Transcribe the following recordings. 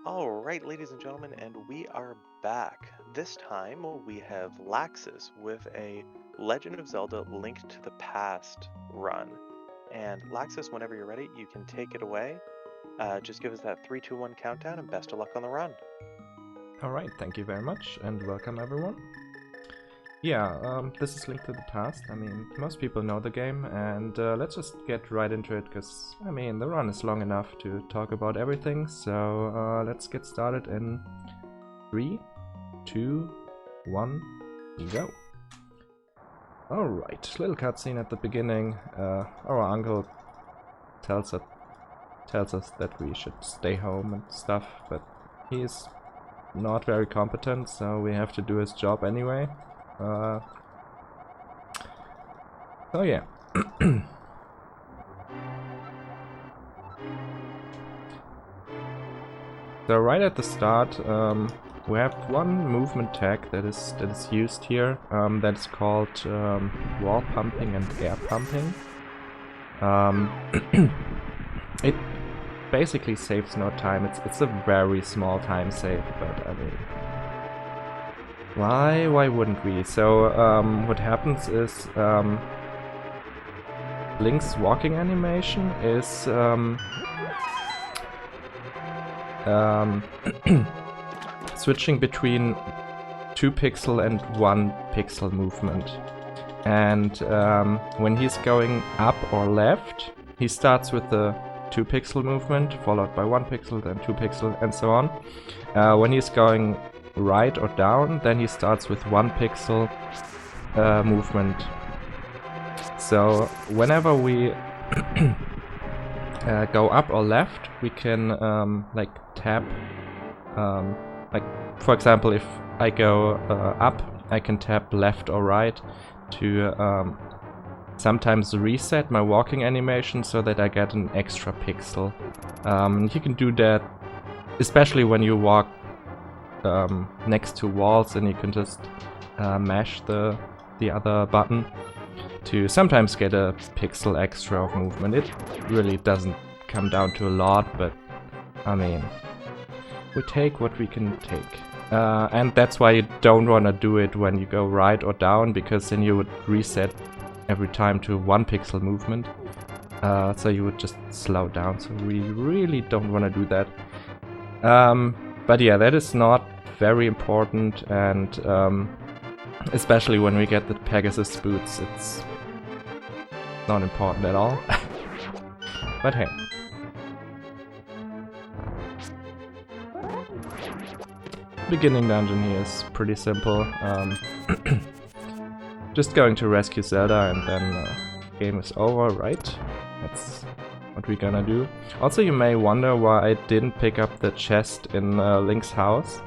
All right, ladies and gentlemen, and we are back. This time we have Laxxus with a Legend of Zelda Link to the Past run. And Laxxus, whenever you're ready, you can take it away. Just give us that 3, 2, 1 countdown, and best of luck on the run. Alright, thank you very much, and welcome everyone. Yeah, this is Link to the Past. I mean, most people know the game, and let's just get right into it, because, I mean, the run is long enough to talk about everything, so let's get started in 3, 2, 1, go. Alright, little cutscene at the beginning. Our uncle tells us that we should stay home and stuff, but he's not very competent, so we have to do his job anyway. So yeah. So right at the start, we have one movement tag that is used here. That's called wall pumping and air pumping. It basically saves no time. It's a very small time save, but I mean, why wouldn't we? So what happens is Link's walking animation is switching between 2 pixel and 1 pixel movement, and when he's going up or left, he starts with the 2 pixel movement, followed by 1 pixel, then 2 pixel, and so on. When he's going right or down, then he starts with 1 pixel movement. So whenever we go up or left, we can like tap, like for example, if I go up, I can tap left or right to sometimes reset my walking animation so that I get an extra pixel. You can do that especially when you walk next to walls, and you can just mash the other button to sometimes get a pixel extra of movement. It really doesn't come down to a lot, but I mean, we take what we can take. And that's why you don't want to do it when you go right or down, because then you would reset every time to 1 pixel movement. So you would just slow down, so we really don't want to do that. But yeah, that is not very important, and especially when we get the Pegasus boots, it's not important at all. But hey. Beginning dungeon here is pretty simple. Just going to rescue Zelda, and then game is over, right? That's what we're gonna do. Also, you may wonder why I didn't pick up the chest in Link's house,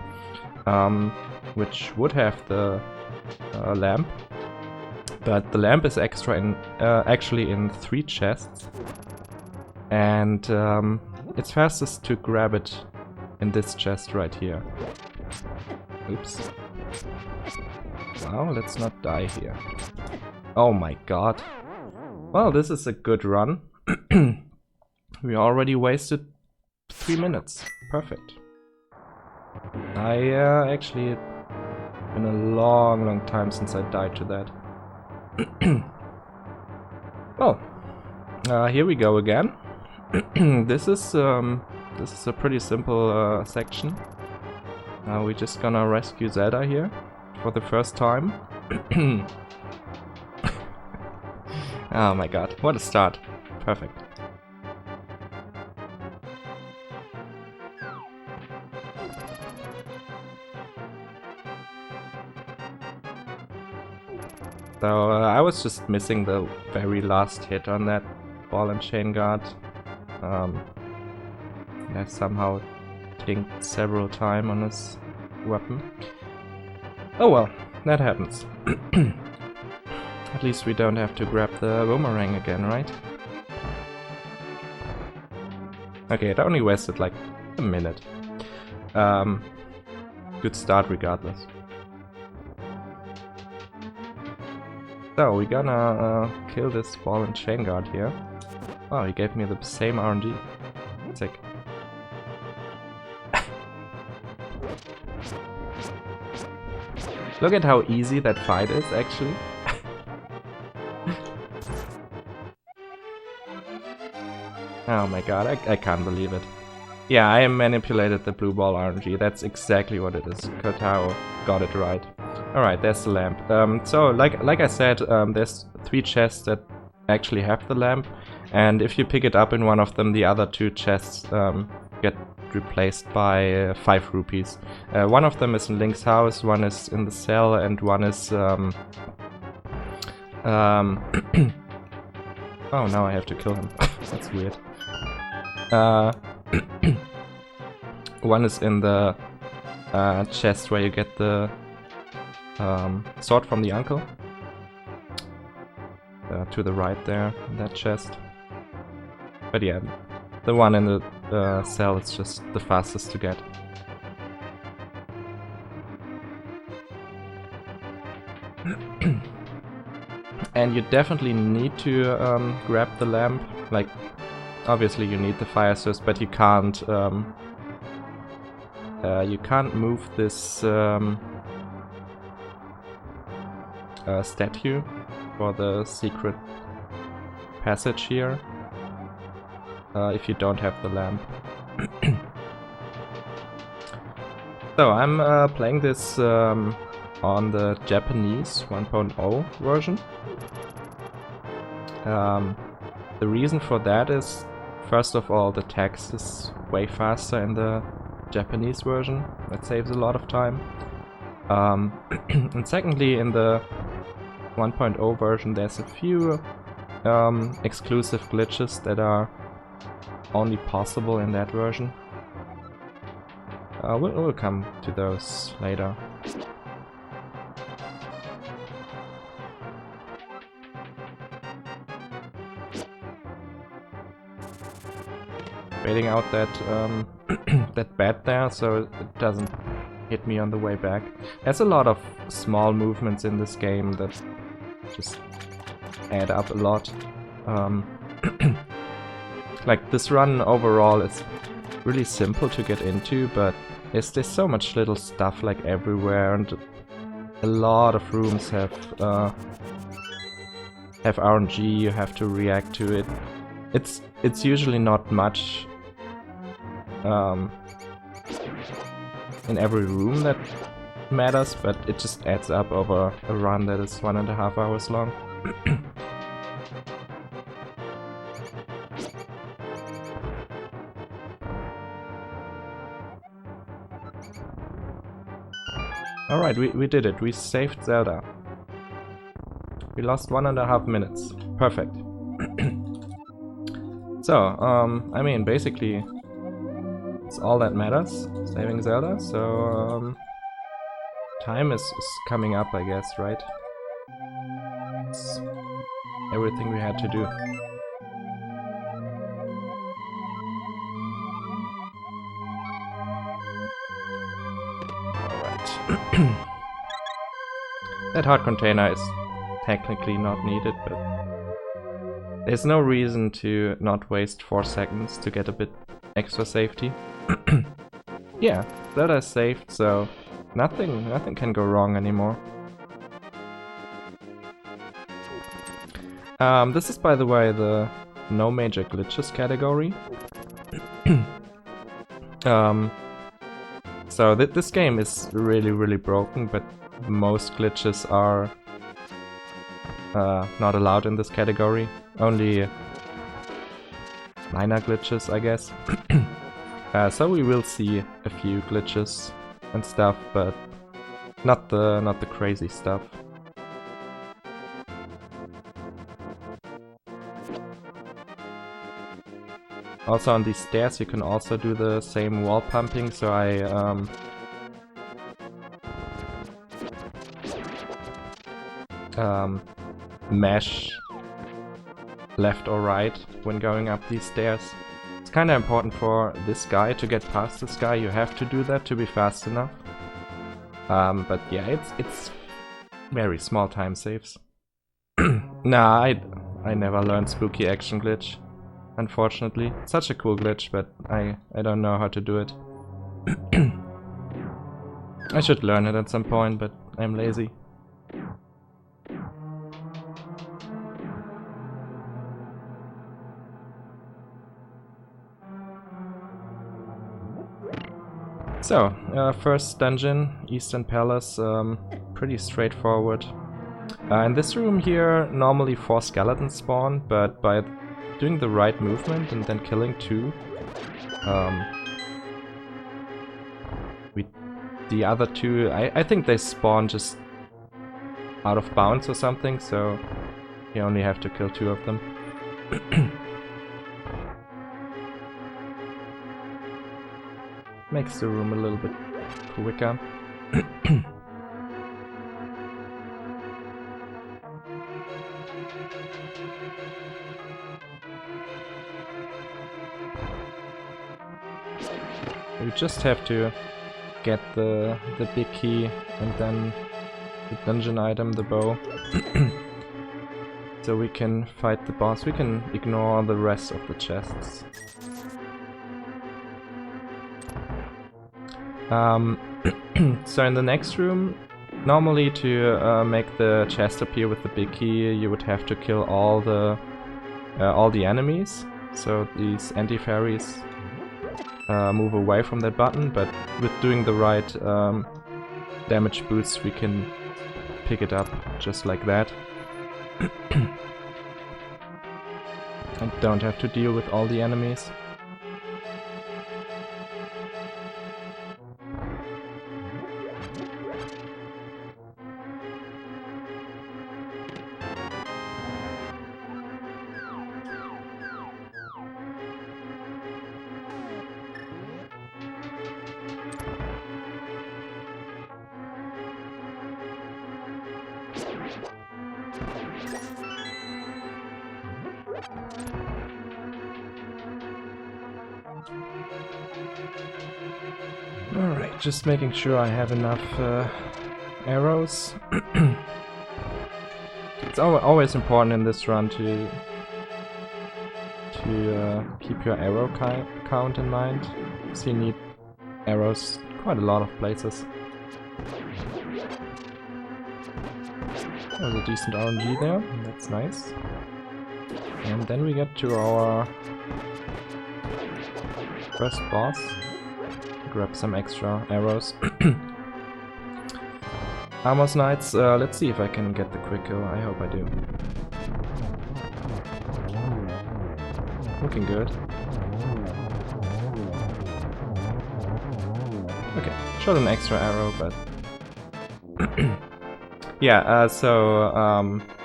which would have the lamp, but the lamp is extra in actually in 3 chests, and it's fastest to grab it in this chest right here. Oops. Wow, let's not die here. Oh my god. Well, this is a good run. We already wasted 3 minutes. Perfect. I actually, it's been a long time since I died to that. Well, here we go again. This is a pretty simple section. We're just gonna rescue Zelda here for the first time. Oh my god, what a start. Perfect. So I was just missing the very last hit on that ball and chain guard. I somehow tinked several times on his weapon. Oh well, that happens. At least we don't have to grab the boomerang again, right? Okay, it only wasted like a minute. Good start regardless. So we're gonna kill this ball and chain guard here. Oh, he gave me the same RNG. Sick. Look at how easy that fight is, actually. Oh my god, I can't believe it. Yeah, I manipulated the blue ball RNG. That's exactly what it is. Kotaro got it right. Alright, there's the lamp. So, like I said, there's 3 chests that actually have the lamp. And if you pick it up in one of them, the other 2 chests get replaced by 5 rupees. One of them is in Link's house, one is in the cell, and one is... oh, now I have to kill him. That's weird. One is in the chest where you get the sword from the uncle. To the right there, in that chest. But yeah, the one in the cell is just the fastest to get. And you definitely need to grab the lamp. Like, obviously you need the fire source, but you can't move this statue for the secret passage here if you don't have the lamp. So I'm playing this on the Japanese 1.0 version. The reason for that is, first of all, the text is way faster in the Japanese version. That saves a lot of time. And secondly, in the 1.0 version there's a few exclusive glitches that are only possible in that version. We'll come to those later. Waiting out that that bat there so it doesn't hit me on the way back. There's a lot of small movements in this game that just add up a lot. Like this run overall is really simple to get into, but there's so much little stuff like everywhere, and a lot of rooms have RNG. You have to react to it. It's usually not much in every room that matters, but it just adds up over a run that is 1.5 hours long. Alright, we did it. We saved Zelda. We lost 1.5 minutes. Perfect. So, I mean, basically, it's all that matters, saving Zelda, so, time is coming up, I guess, right? It's everything we had to do. Alright. That heart container is technically not needed, but there's no reason to not waste 4 seconds to get a bit extra safety. Yeah, Zelda is saved, so nothing can go wrong anymore. This is, by the way, the no major glitches category. So this game is really broken, but most glitches are not allowed in this category. Only minor glitches, I guess. So we will see a few glitches and stuff, but not the crazy stuff. Also on these stairs you can also do the same wall pumping, so I mash left or right when going up these stairs. It's kinda important for this guy to get past this guy, you have to do that to be fast enough. But yeah, it's very small time saves. Nah, I never learned spooky action glitch, unfortunately. Such a cool glitch, but I don't know how to do it. I should learn it at some point, but I'm lazy. So, first dungeon, Eastern Palace, pretty straightforward. In this room here, normally 4 skeletons spawn, but by doing the right movement and then killing 2, the other 2, I think they spawn just out of bounds or something, so you only have to kill 2 of them. Makes the room a little bit quicker. You just have to get the big key and then the dungeon item, the bow. So we can fight the boss. We can ignore the rest of the chests. So in the next room, normally to make the chest appear with the big key, you would have to kill all the enemies. So these anti-fairies move away from that button, but with doing the right damage boost, we can pick it up just like that. And don't have to deal with all the enemies. Alright, just making sure I have enough arrows. It's always important in this run to keep your arrow count in mind, because you need arrows quite a lot of places. There's a decent RNG there, that's nice. And then we get to our first boss. Grab some extra arrows. Armor's Knights, let's see if I can get the quick kill. I hope I do. Looking good. Okay, shot an extra arrow, but... yeah,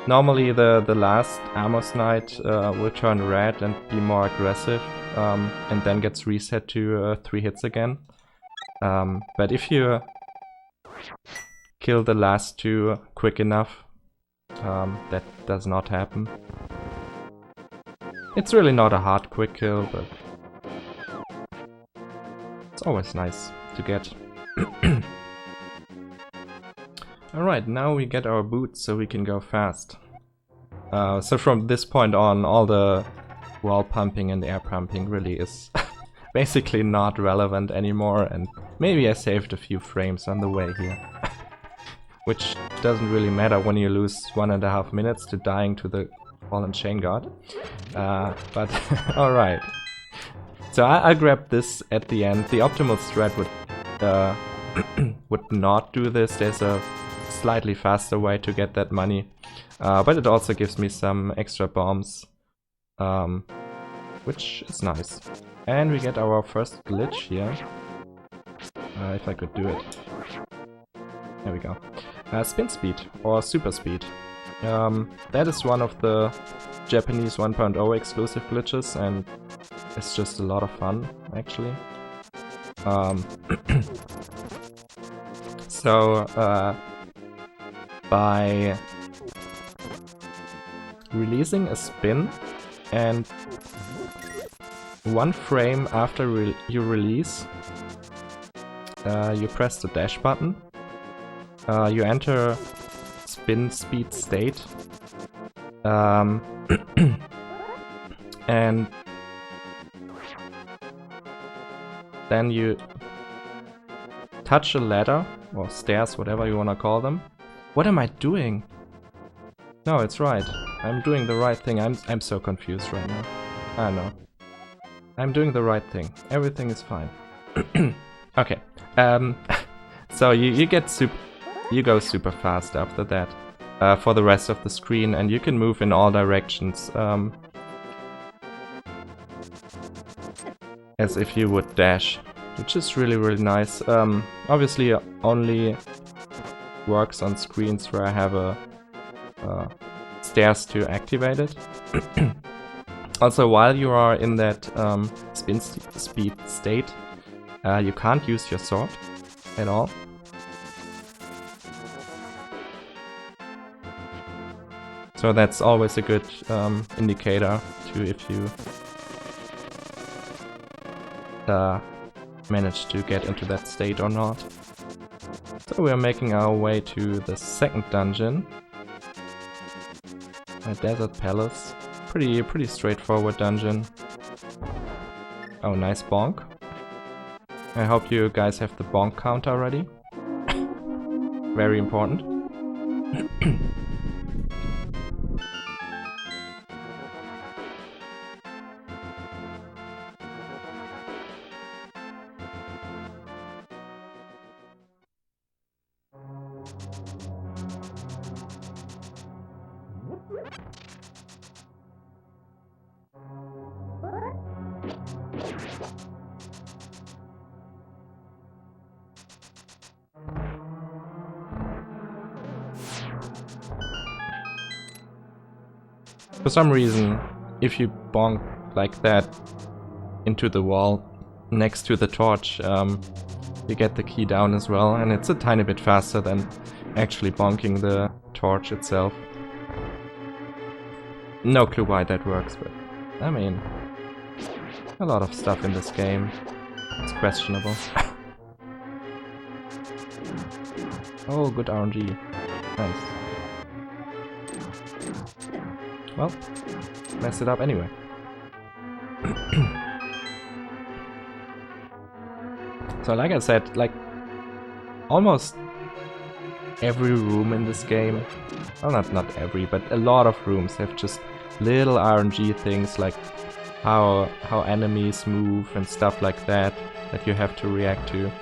normally the last Armor's Knight will turn red and be more aggressive, and then gets reset to 3 hits again. But if you kill the last 2 quick enough, that does not happen. It's really not a hard quick kill, but it's always nice to get. Alright, now we get our boots so we can go fast. So from this point on, all the wall pumping and air pumping really is basically not relevant anymore, and maybe I saved a few frames on the way here. Which doesn't really matter when you lose 1.5 minutes to dying to the Fallen Chain God. But alright. So I'll grab this at the end. The optimal strat would not do this. There's a slightly faster way to get that money. But it also gives me some extra bombs. Which is nice. And we get our first glitch here. If I could do it. There we go. Spin speed, or super speed. That is one of the Japanese 1.0 exclusive glitches, and it's just a lot of fun, actually. So, by releasing a spin and 1 frame after you release, you press the dash button, you enter spin speed state, and then you touch a ladder or stairs, whatever you wanna call them. What am I doing? No, it's right. I'm doing the right thing. I'm so confused right now. I know. I'm doing the right thing. Everything is fine. Okay. So you go super fast after that for the rest of the screen, and you can move in all directions as if you would dash, which is really nice. Obviously, only works on screens where I have a stairs to activate it. Also, while you are in that spin speed state, you can't use your sword at all. So that's always a good indicator to if you manage to get into that state or not. So we are making our way to the second dungeon. A desert palace. Pretty straightforward dungeon. Oh, nice bonk. I hope you guys have the bonk count already. Very important. For some reason, if you bonk like that into the wall next to the torch, you get the key down as well, and it's a tiny bit faster than actually bonking the torch itself. No clue why that works, but I mean, a lot of stuff in this game is questionable. Oh, good RNG. Nice. Well, messed it up anyway. So like I said, like almost every room in this game, well not every, but a lot of rooms have just little RNG things like how enemies move and stuff like that you have to react to.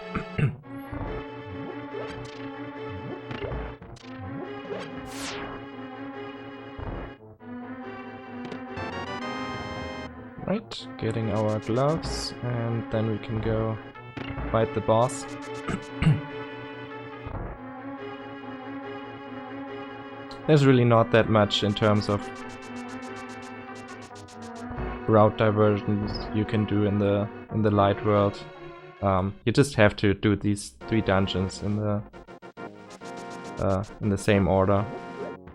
Right, getting our gloves, and then we can go fight the boss. There's really not that much in terms of route diversions you can do in the light world. You just have to do these 3 dungeons in the same order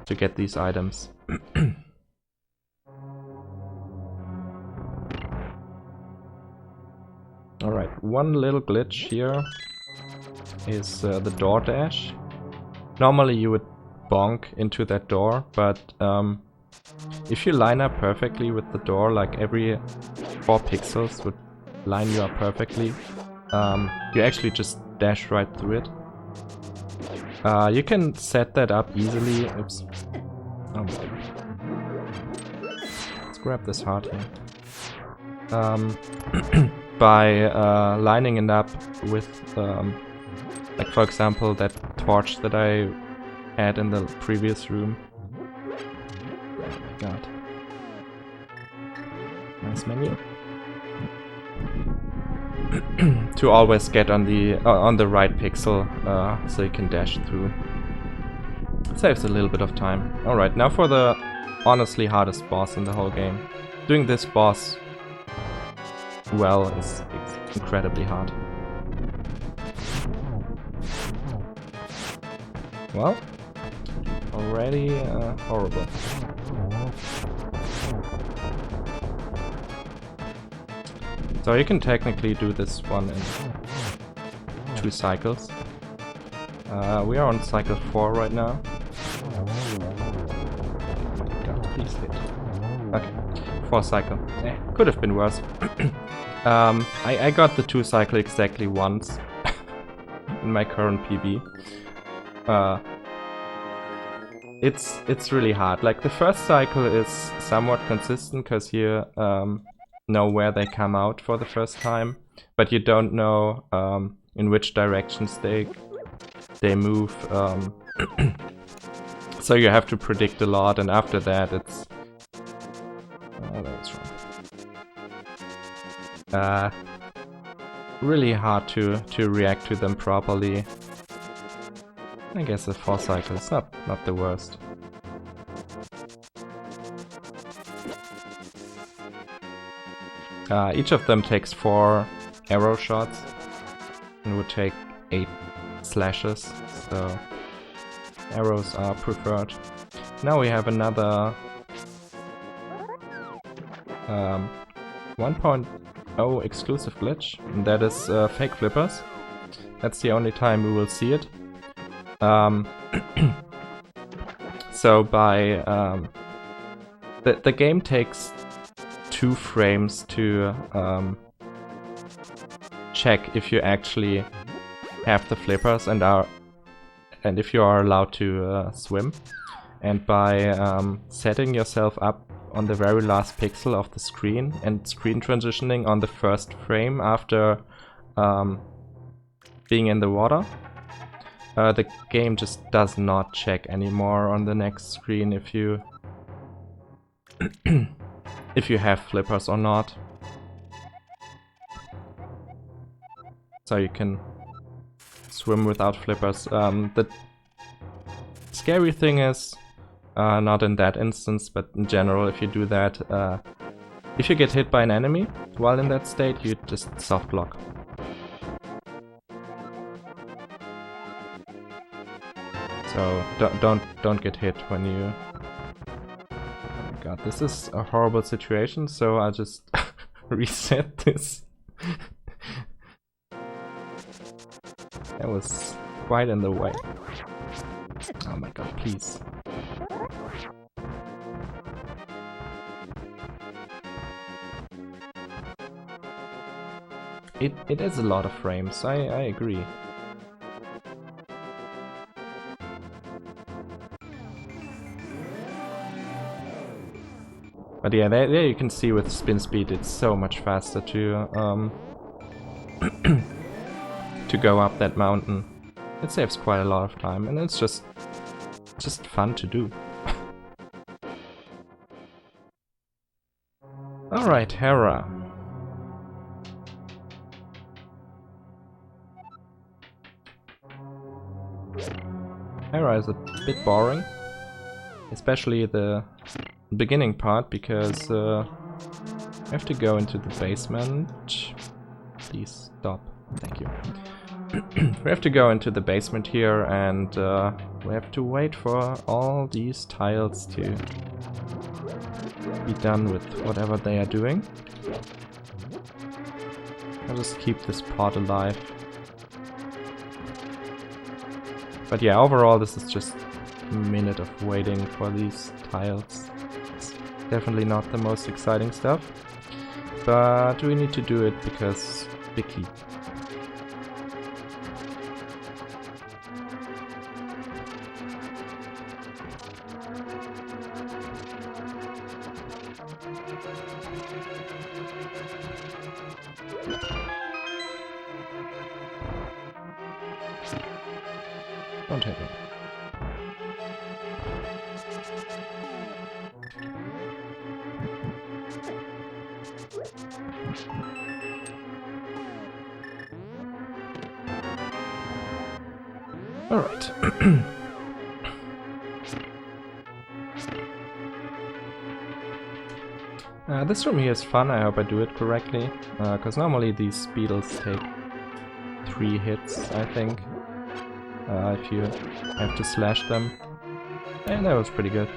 to get these items. Alright, one little glitch here is the door dash. Normally you would bonk into that door, but if you line up perfectly with the door, like every 4 pixels would line you up perfectly, you actually just dash right through it. You can set that up easily. Oops. Oh my god. Let's grab this heart here. By lining it up with, like for example, that torch that I had in the previous room. Oh my god. Nice menu. To always get on the right pixel, so you can dash through. Saves a little bit of time. Alright, now for the honestly hardest boss in the whole game. Doing this boss well is incredibly hard. Well, already horrible. So you can technically do this one in 2 cycles. We are on cycle 4 right now. God, please hit. Okay, 4 cycle. Could have been worse. I got the 2 cycle exactly once. in my current PB. It's really hard. Like the first cycle is somewhat consistent because you know where they come out for the first time, but you don't know in which directions they move. So you have to predict a lot, and after that it's that's wrong. Really hard to react to them properly. I guess a 4 cycle is not the worst. Each of them takes 4 arrow shots and would take 8 slashes, so arrows are preferred. Now we have another 1.0 exclusive glitch, and that is fake flippers. That's the only time we will see it. So by the game takes 2 frames to check if you actually have the flippers and if you are allowed to swim. And by setting yourself up on the very last pixel of the screen and screen transitioning on the first frame after being in the water, the game just does not check anymore on the next screen if you if you have flippers or not. So you can swim without flippers. The scary thing is, not in that instance, but in general, if you do that, if you get hit by an enemy while in that state, you just soft lock. So don't get hit when you... Oh my god, this is a horrible situation, so I'll just reset this. That was quite in the way. Oh my god, please. It is a lot of frames, I agree. But yeah, there you can see with spin speed it's so much faster to to go up that mountain. It saves quite a lot of time, and it's just fun to do. Alright, Hera. Hera is a bit boring, especially the beginning part, because we have to go into the basement. Please stop. Thank you. We have to go into the basement here, and we have to wait for all these tiles to be done with whatever they are doing. I'll just keep this pot alive. But yeah, overall this is just a minute of waiting for these tiles. It's definitely not the most exciting stuff, but we need to do it because Vicky. Don't hit me. All right. This room here is fun. I hope I do it correctly, because normally these beetles take 3 hits, I think. If you have to slash them. And that was pretty good.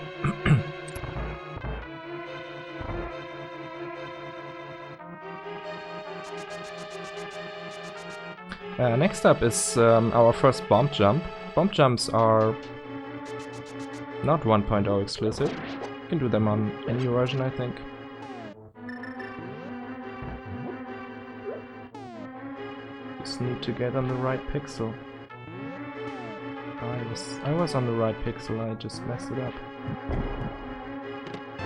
Next up is our first bomb jump. Bomb jumps are not 1.0 exclusive. You can do them on any version, I think. Just need to get on the right pixel. I was on the right pixel, I just messed it up.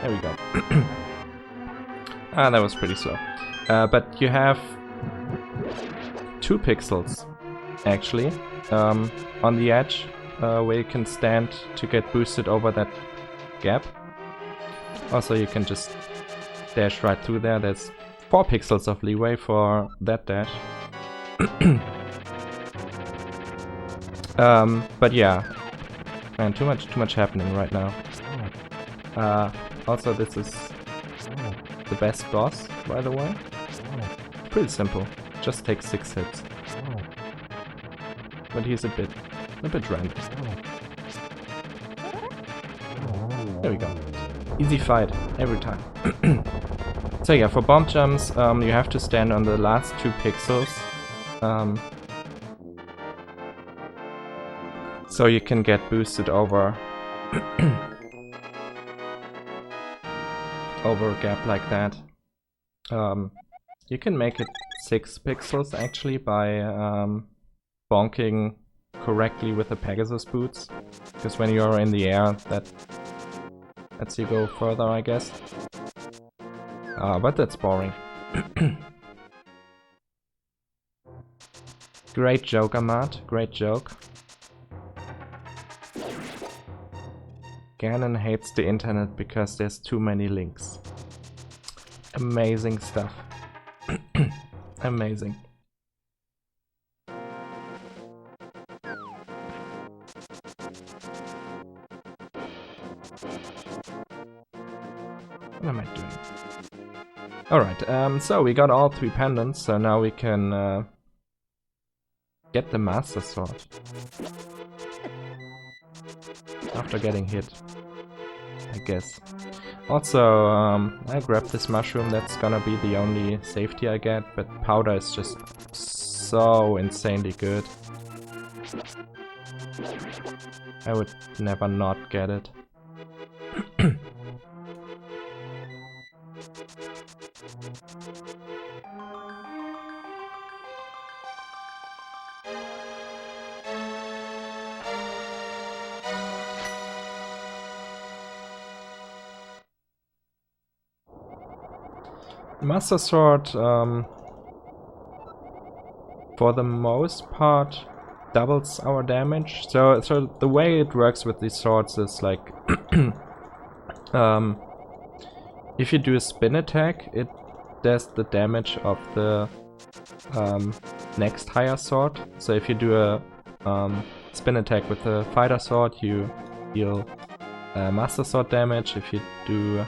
There we go. Ah, that was pretty slow. But you have 2 pixels, actually, on the edge, where you can stand to get boosted over that gap. Also, you can just dash right through there. There's 4 pixels of leeway for that dash. But yeah, man, too much happening right now. Also, this is the best boss, by the way. Pretty simple, just takes 6 hits. But he's a bit random. There we go. Easy fight every time. So yeah, for bomb jumps, you have to stand on the last 2 pixels. So you can get boosted over over a gap like that. You can make it 6 pixels actually by bonking correctly with the Pegasus boots, because when you're in the air, that lets you go further, I guess. But that's boring. Great joke, Ahmad. Great joke. Ganon hates the internet because there's too many links. Amazing stuff. Amazing. What am I doing? Alright, so we got all 3 pendants, so now we can get the Master Sword. After getting hit, I guess. Also, I grabbed this mushroom, that's gonna be the only safety I get, but powder is just so insanely good. I would never not get it. Master Sword, for the most part, doubles our damage. So the way it works with these swords is like, if you do a spin attack, it does the damage of the next higher sword. So if you do a spin attack with a fighter sword, you deal Master Sword damage. If you do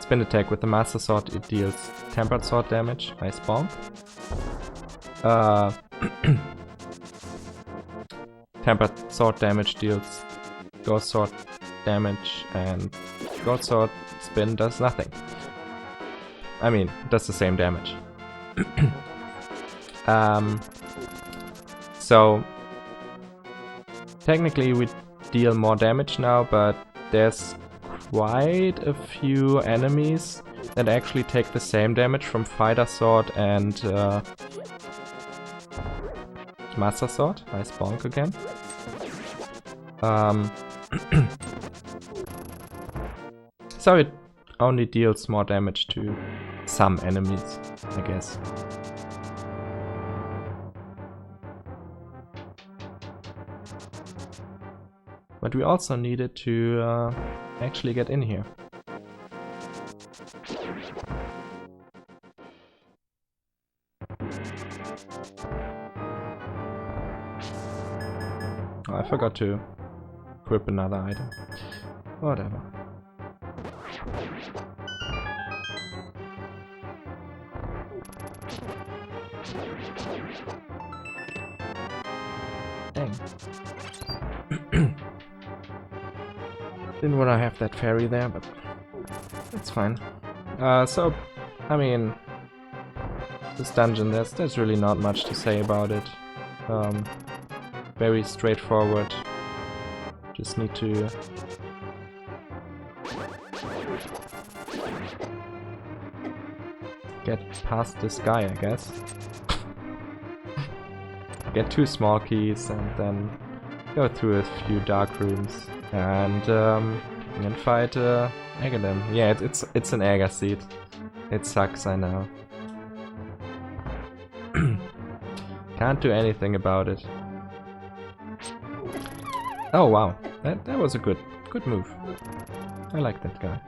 spin attack with the Master Sword, it deals Tempered Sword damage. Nice bonk. Tempered Sword damage deals Ghost Sword damage, and Ghost Sword spin does nothing. I mean, it does the same damage. So technically we deal more damage now, but there's quite a few enemies that actually take the same damage from Fighter Sword and Master Sword. Nice bonk again. So it only deals more damage to some enemies, I guess. But we also needed to actually get in here. Oh, I forgot to equip another item. Whatever. Dang. Didn't want to have that fairy there, but that's fine. So, I mean, this dungeon, there's really not much to say about it. Very straightforward. Just need to get past this guy, I guess. Get 2 small keys and then go through a few dark rooms and fight Aghanim. Yeah, it's an Aga seed. It sucks, I know. Can't do anything about it. Oh wow, that was a good move. I like that guy.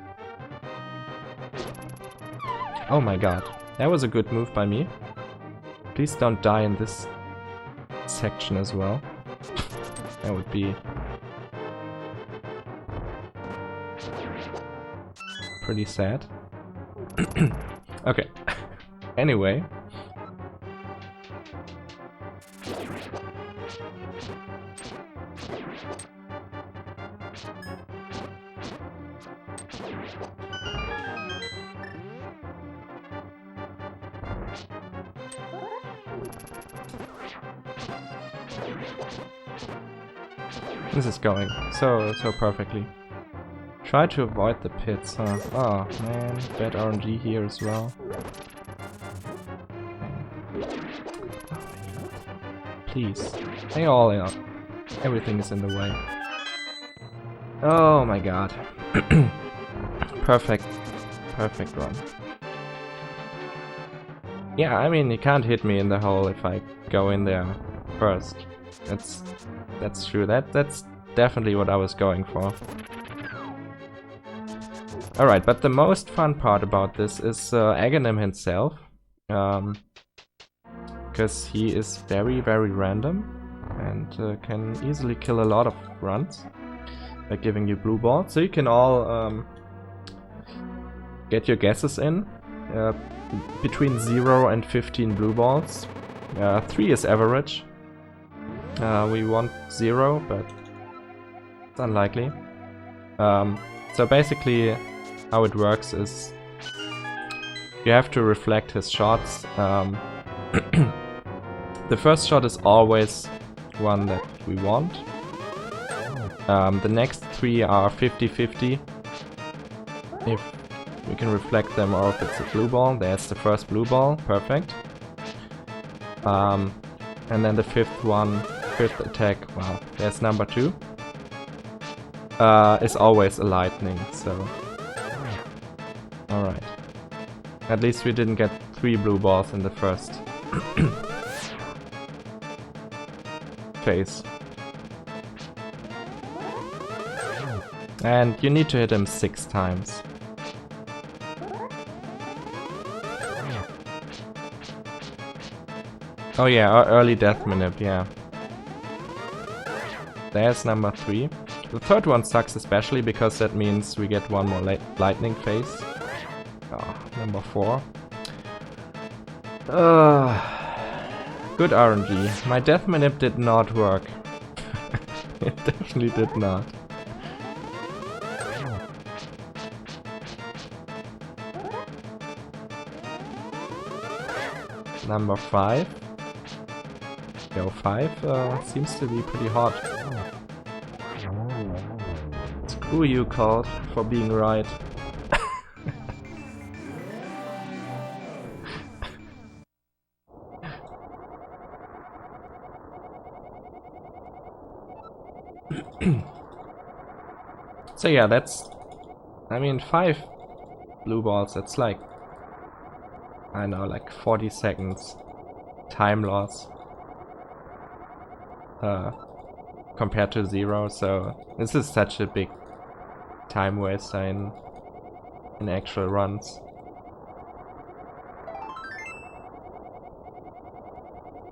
Oh my god, that was a good move by me. Please don't die in this section as well. That would be pretty sad. Okay. Anyway. This is going so perfectly. Try to avoid the pits, huh? Oh man, bad RNG here as well. Please, they all are. Everything is in the way. Oh my god. Perfect run. Yeah, I mean, you can't hit me in the hole if I go in there first. That's true. That's definitely what I was going for. Alright, but the most fun part about this is Aghanim himself. Because he is very random and can easily kill a lot of runs by giving you blue balls. So you can all get your guesses in. Between 0 and 15 blue balls. 3 is average. We want 0, but it's unlikely. So basically how it works is you have to reflect his shots. The first shot is always one that we want. The next 3 are 50-50. If we can reflect them or if it's a blue ball. There's the first blue ball, perfect. And then the fifth attack, well, there's number 2. Is always a lightning, so... Alright. At least we didn't get 3 blue balls in the first phase. And you need to hit him 6 times. Oh yeah, early death manip, yeah. There's number 3. The third one sucks especially because that means we get one more lightning phase. Oh, number 4. Good RNG. My death manip did not work. It definitely did not. Number 5. Yo, 5 seems to be pretty hot. Screw you, Cold, for being right. So yeah, that's... I mean, 5 blue balls, that's like... I know, like 40 seconds time loss. Compared to 0, so this is such a big time waster in actual runs.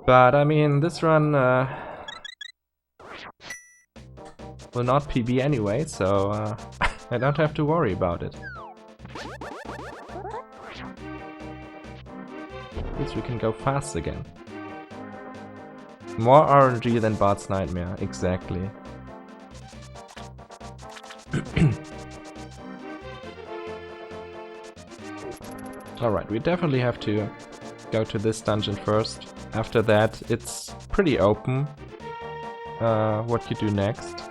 But I mean, this run will not PB anyway, so I don't have to worry about it. At least we can go fast again. More RNG than Bart's Nightmare, exactly. Alright, we definitely have to go to this dungeon first. After that, it's pretty open what you do next.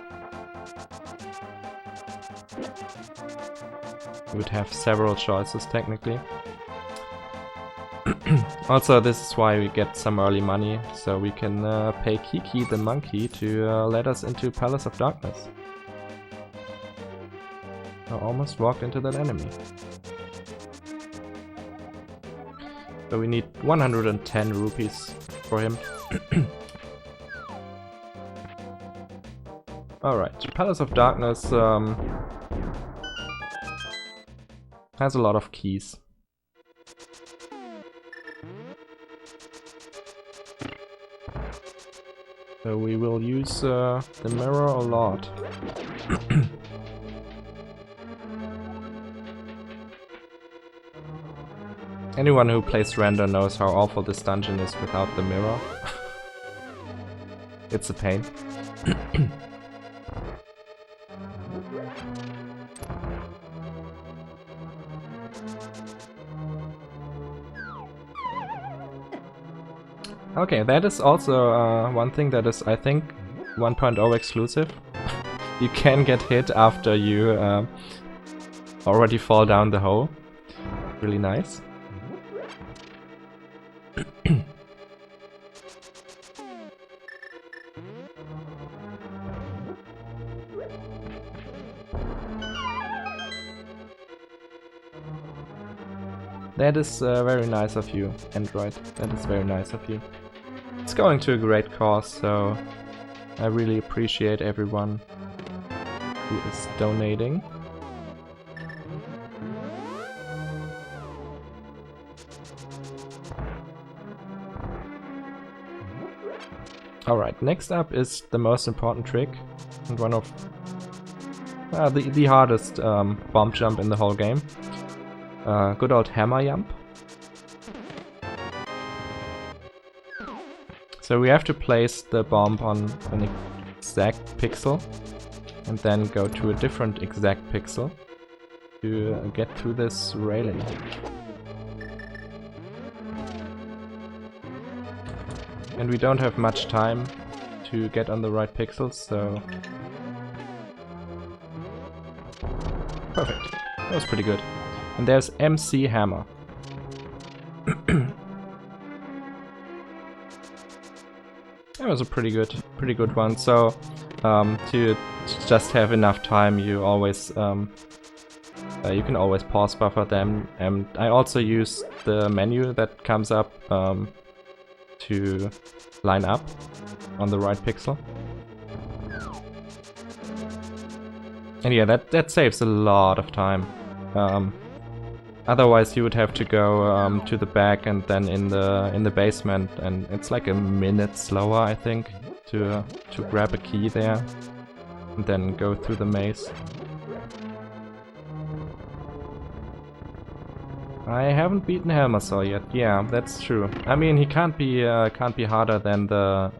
You would have several choices, technically. Also, this is why we get some early money, so we can pay Kiki the monkey to let us into Palace of Darkness. I almost walked into that enemy. So we need 110 rupees for him. Alright, Palace of Darkness has a lot of keys. So we will use the mirror a lot. Anyone who plays Render knows how awful this dungeon is without the mirror. It's a pain. Okay, that is also one thing that is, I think, 1.0 exclusive. You can get hit after you already fall down the hole. Really nice. That is very nice of you, Android. That is very nice of you. It's going to a great cause, so I really appreciate everyone who is donating. Alright, next up is the most important trick, and one of the hardest bomb jump in the whole game. Good old hammer jump. So we have to place the bomb on an exact pixel and then go to a different exact pixel to get through this railing. And we don't have much time to get on the right pixels, so... Perfect. That was pretty good. And there's MC Hammer. That was a pretty good one. So to just have enough time, you always you can always pause buffer them. And I also use the menu that comes up to line up on the right pixel. And yeah, that saves a lot of time. Otherwise you would have to go to the back and then in the basement, and it's like a minute slower, I think, to grab a key there and then go through the maze. I haven't beaten Helmasaur yet. Yeah, that's true. I mean, he can't be harder than the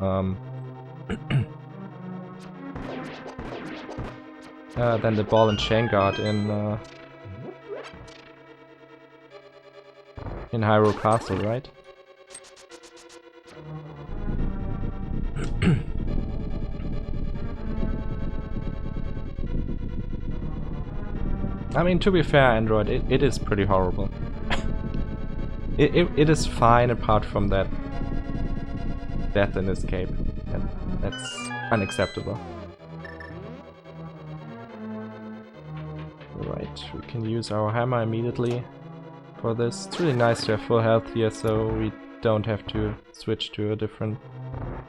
ball and chain guard in Hyrule Castle, right? I mean, to be fair, Android, it is pretty horrible. It is fine apart from that death and escape, and that's unacceptable. Right, we can use our hammer immediately for this. It's really nice to have full health here, so we don't have to switch to a different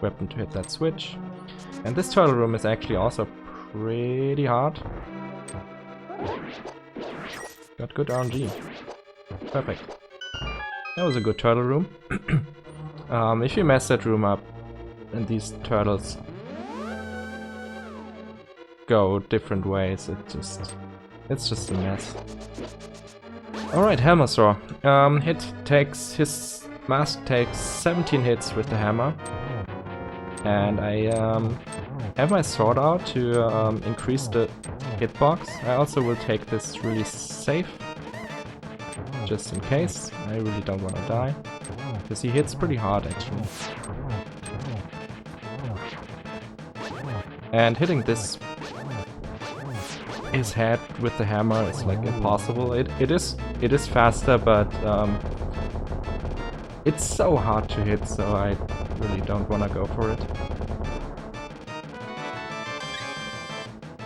weapon to hit that switch. And this turtle room is actually also pretty hard. Got good RNG. Perfect. That was a good turtle room. If you mess that room up and these turtles go different ways, it's just a mess. Alright, Helmasaur. His mask takes 17 hits with the hammer. And I have my sword out to increase the hitbox. I also will take this really safe, just in case. I really don't want to die, because he hits pretty hard actually. And hitting his head with the hammer is like impossible. It is faster, but It's so hard to hit, so I really don't wanna go for it.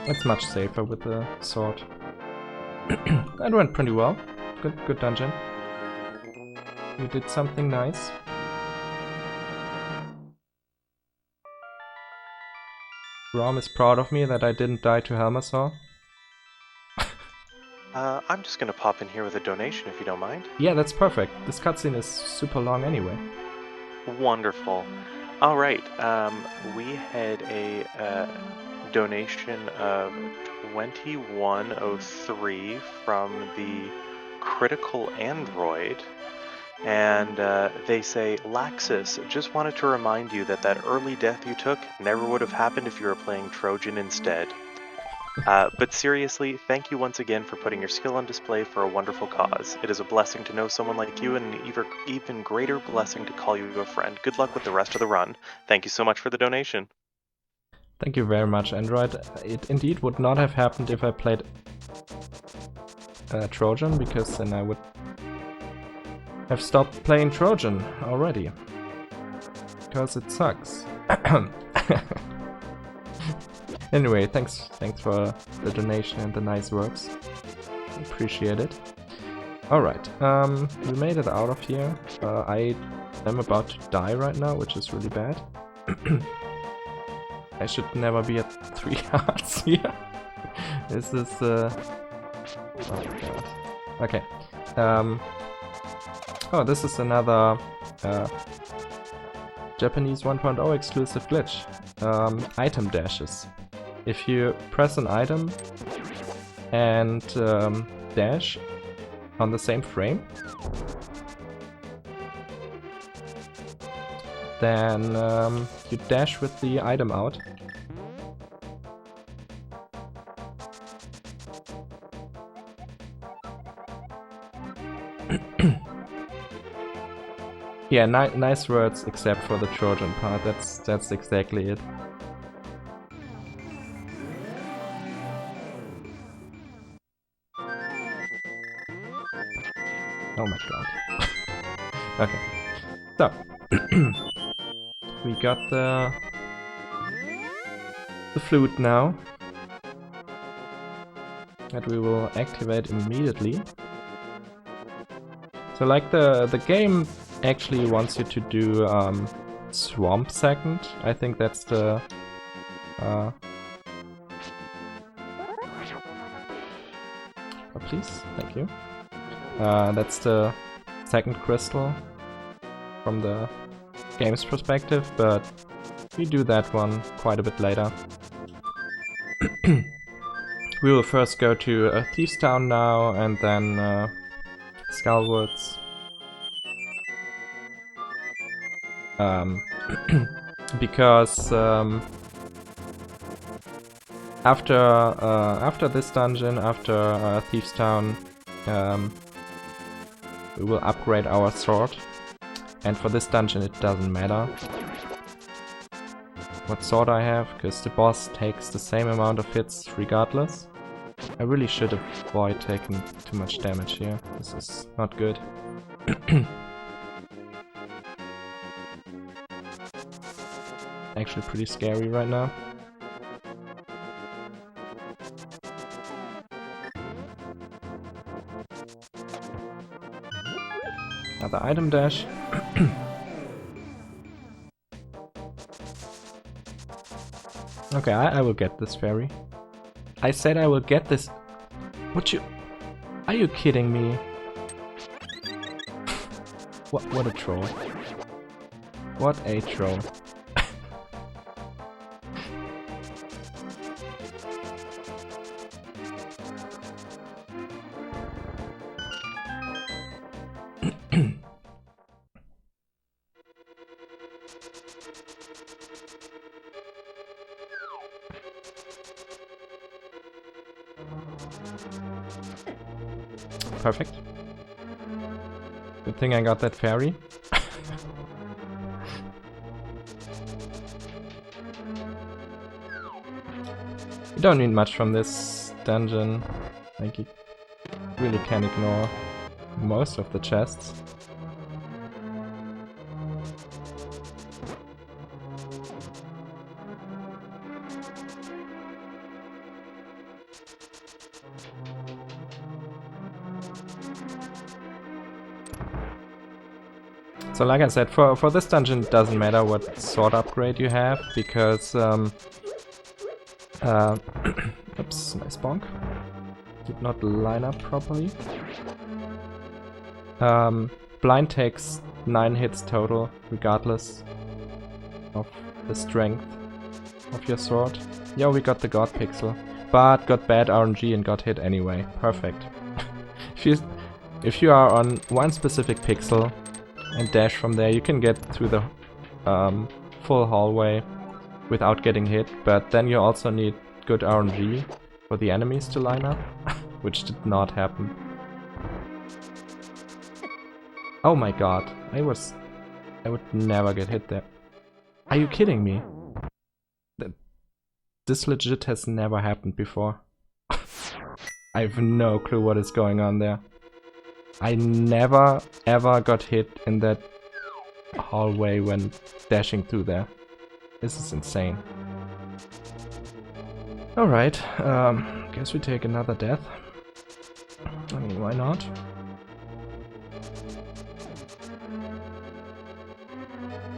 It's much safer with the sword. That went pretty well. Good dungeon. You did something nice. Rom is proud of me that I didn't die to Helmasaur. I'm just gonna pop in here with a donation if you don't mind. Yeah, that's perfect. This cutscene is super long anyway. Wonderful. All right, we had a donation of 2103 from the Critical Android, and they say, Laxxus, just wanted to remind you that that early death you took never would have happened if you were playing Trojan instead. But seriously, thank you once again for putting your skill on display for a wonderful cause. It is a blessing to know someone like you, and an even greater blessing to call you a friend. Good luck with the rest of the run. Thank you so much for the donation. Thank you very much, Android. It indeed would not have happened if I played Trojan, because then I would have stopped playing Trojan already. Because it sucks. Anyway, thanks for the donation and the nice words. Appreciate it. Alright, we made it out of here. I am about to die right now, which is really bad. I should never be at 3 hearts here. This is oh my god. Okay. Oh, this is another Japanese 1.0 exclusive glitch. Item dashes. If you press an item and dash on the same frame, then you dash with the item out. Yeah, nice words, except for the Trojan part. That's exactly it. Oh my god. Okay. So we got the flute now that we will activate immediately. So like the game actually wants you to do Swamp Second. I think that's the oh, please, thank you. That's the second crystal from the game's perspective, but we do that one quite a bit later. We will first go to Thieves Town now, and then Skullwoods. Because after this dungeon, after Thieves Town, we will upgrade our sword, and for this dungeon it doesn't matter what sword I have, because the boss takes the same amount of hits regardless. I really should avoid taking too much damage here. This is not good. Actually pretty scary right now. Another item dash. Okay, I will get this fairy. I said I will get this. What you... Are you kidding me? What a troll. What a troll. Perfect. Good thing I got that fairy. You don't need much from this dungeon. Like, you really can ignore most of the chests. So like I said, for this dungeon it doesn't matter what sword upgrade you have, because oops, nice bonk. Did not line up properly. Blind takes 9 hits total, regardless of the strength of your sword. Yeah, we got the god pixel, but got bad RNG and got hit anyway. Perfect. if you are on one specific pixel and dash from there, you can get through the full hallway without getting hit, but then you also need good RNG for the enemies to line up, which did not happen. Oh my god, I would never get hit there. Are you kidding me? This legit has never happened before. I have no clue what is going on there. I never ever got hit in that hallway when dashing through there. This is insane. Alright, guess we take another death. I mean, why not?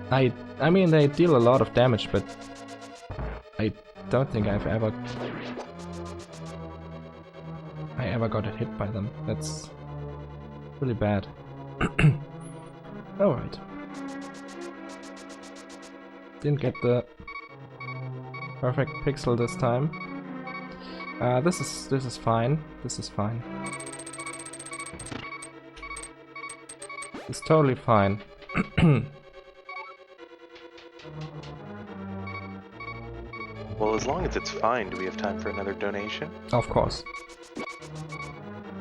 I mean, they deal a lot of damage, but I don't think I ever got hit by them. That's really bad. Alright. Didn't get the perfect pixel this time. This is fine. This is fine. It's totally fine. Well, as long as it's fine, do we have time for another donation? Of course.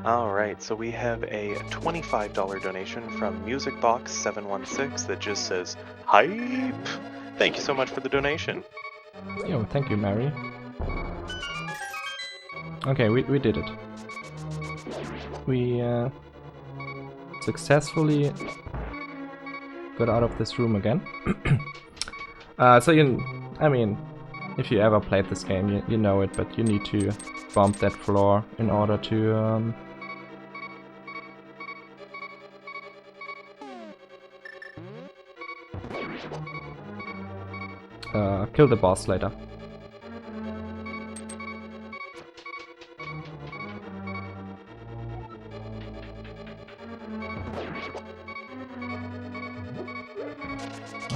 Alright, so we have a $25 donation from MusicBox716 that just says, "Hype!" Thank you so much for the donation. Yo, thank you, Mary. Okay, we did it. We successfully got out of this room again. So I mean, if you ever played this game, you know it, but you need to bump that floor in order to kill the boss later.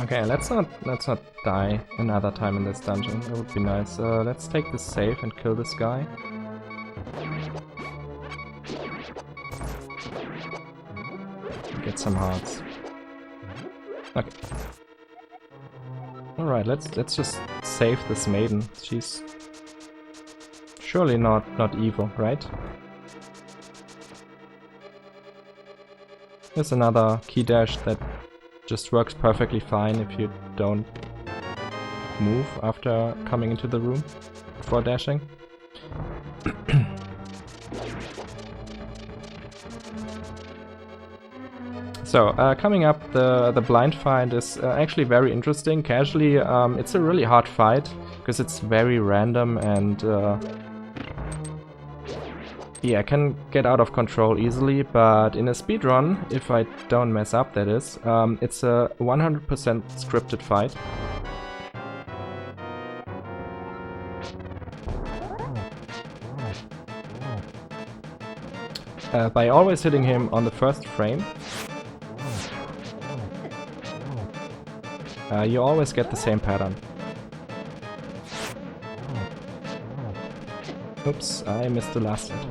Okay, let's not die another time in this dungeon. That would be nice. Let's take this save and kill this guy. Get some hearts. Okay. Alright, let's just save this maiden. She's surely not evil, right? Here's another key dash that just works perfectly fine if you don't move after coming into the room before dashing. So, coming up, the blind fight is actually very interesting. Casually, it's a really hard fight, because it's very random and yeah, can get out of control easily, but in a speedrun, if I don't mess up that is, it's a 100% scripted fight. By always hitting him on the first frame, you always get the same pattern. Oops, I missed the last hit.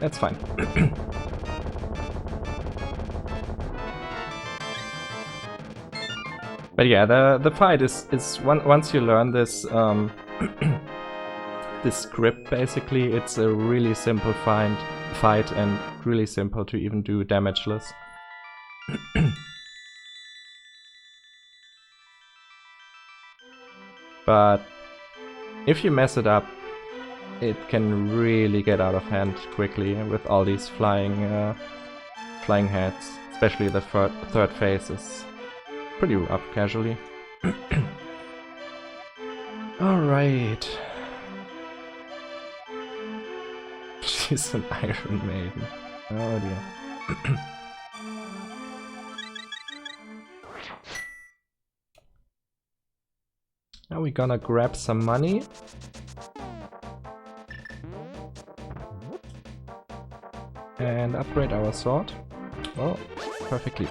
That's fine. But yeah, the fight is once you learn this this script, basically, it's a really simple fight and really simple to even do damageless. But if you mess it up, it can really get out of hand quickly with all these flying heads. Especially the third phase is pretty rough casually. Alright. She's an Iron Maiden. Oh dear. Now we're gonna grab some money. And upgrade our sword. Oh, perfectly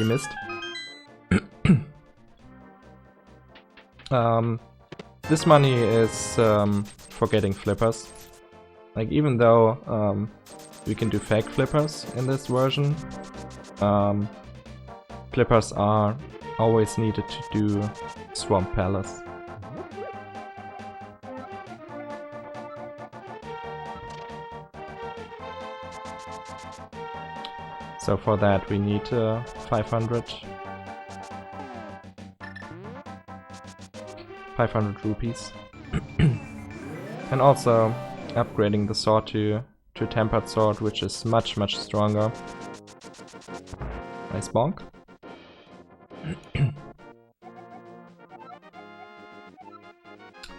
missed. This money is for getting flippers. Like, even though we can do fake flippers in this version, flippers are always needed to do Swamp Palace. So for that we need 500 rupees. And also upgrading the sword to tempered sword, which is much stronger. Nice bonk.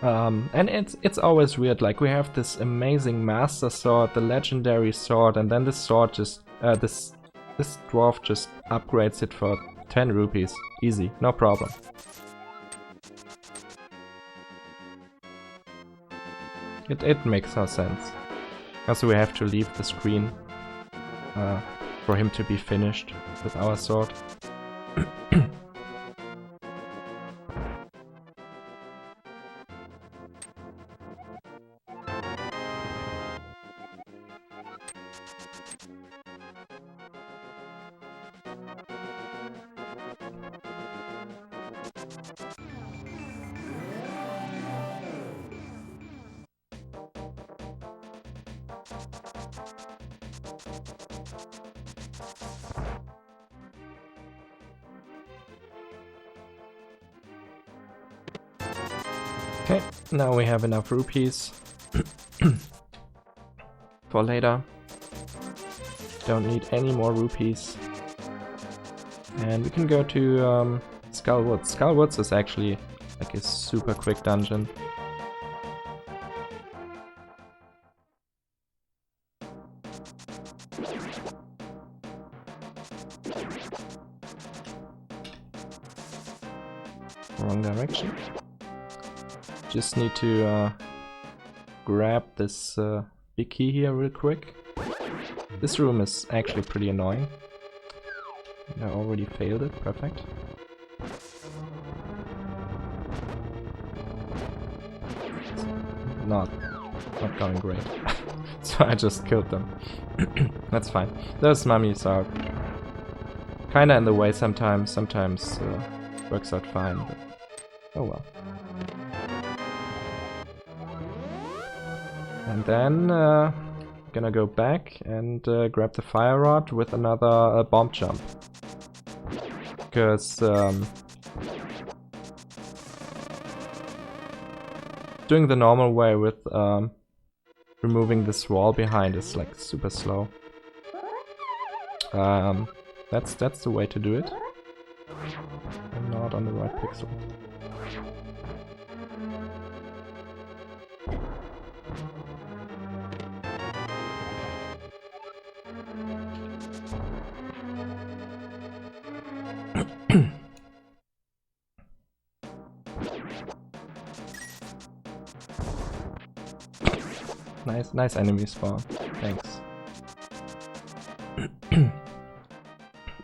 And it's always weird, like we have this amazing master sword, the legendary sword, and then this sword just this dwarf just upgrades it for 10 rupees. Easy, no problem. It makes no sense. Also we have to leave the screen for him to be finished with our sword. Okay, now we have enough rupees for later. Don't need any more rupees. And we can go to Skull Woods. Skull Woods is actually like a super quick dungeon. Wrong direction. Just need to grab this big key here real quick. This room is actually pretty annoying. I already failed it, perfect. It's not going great. So I just killed them. That's fine. Those mummies are kinda in the way sometimes. Sometimes works out fine, but oh well. And then gonna go back and grab the fire rod with another bomb jump. Because doing the normal way with removing this wall behind is like super slow. That's the way to do it. I'm not on the right pixel. Nice enemy spawn. Thanks.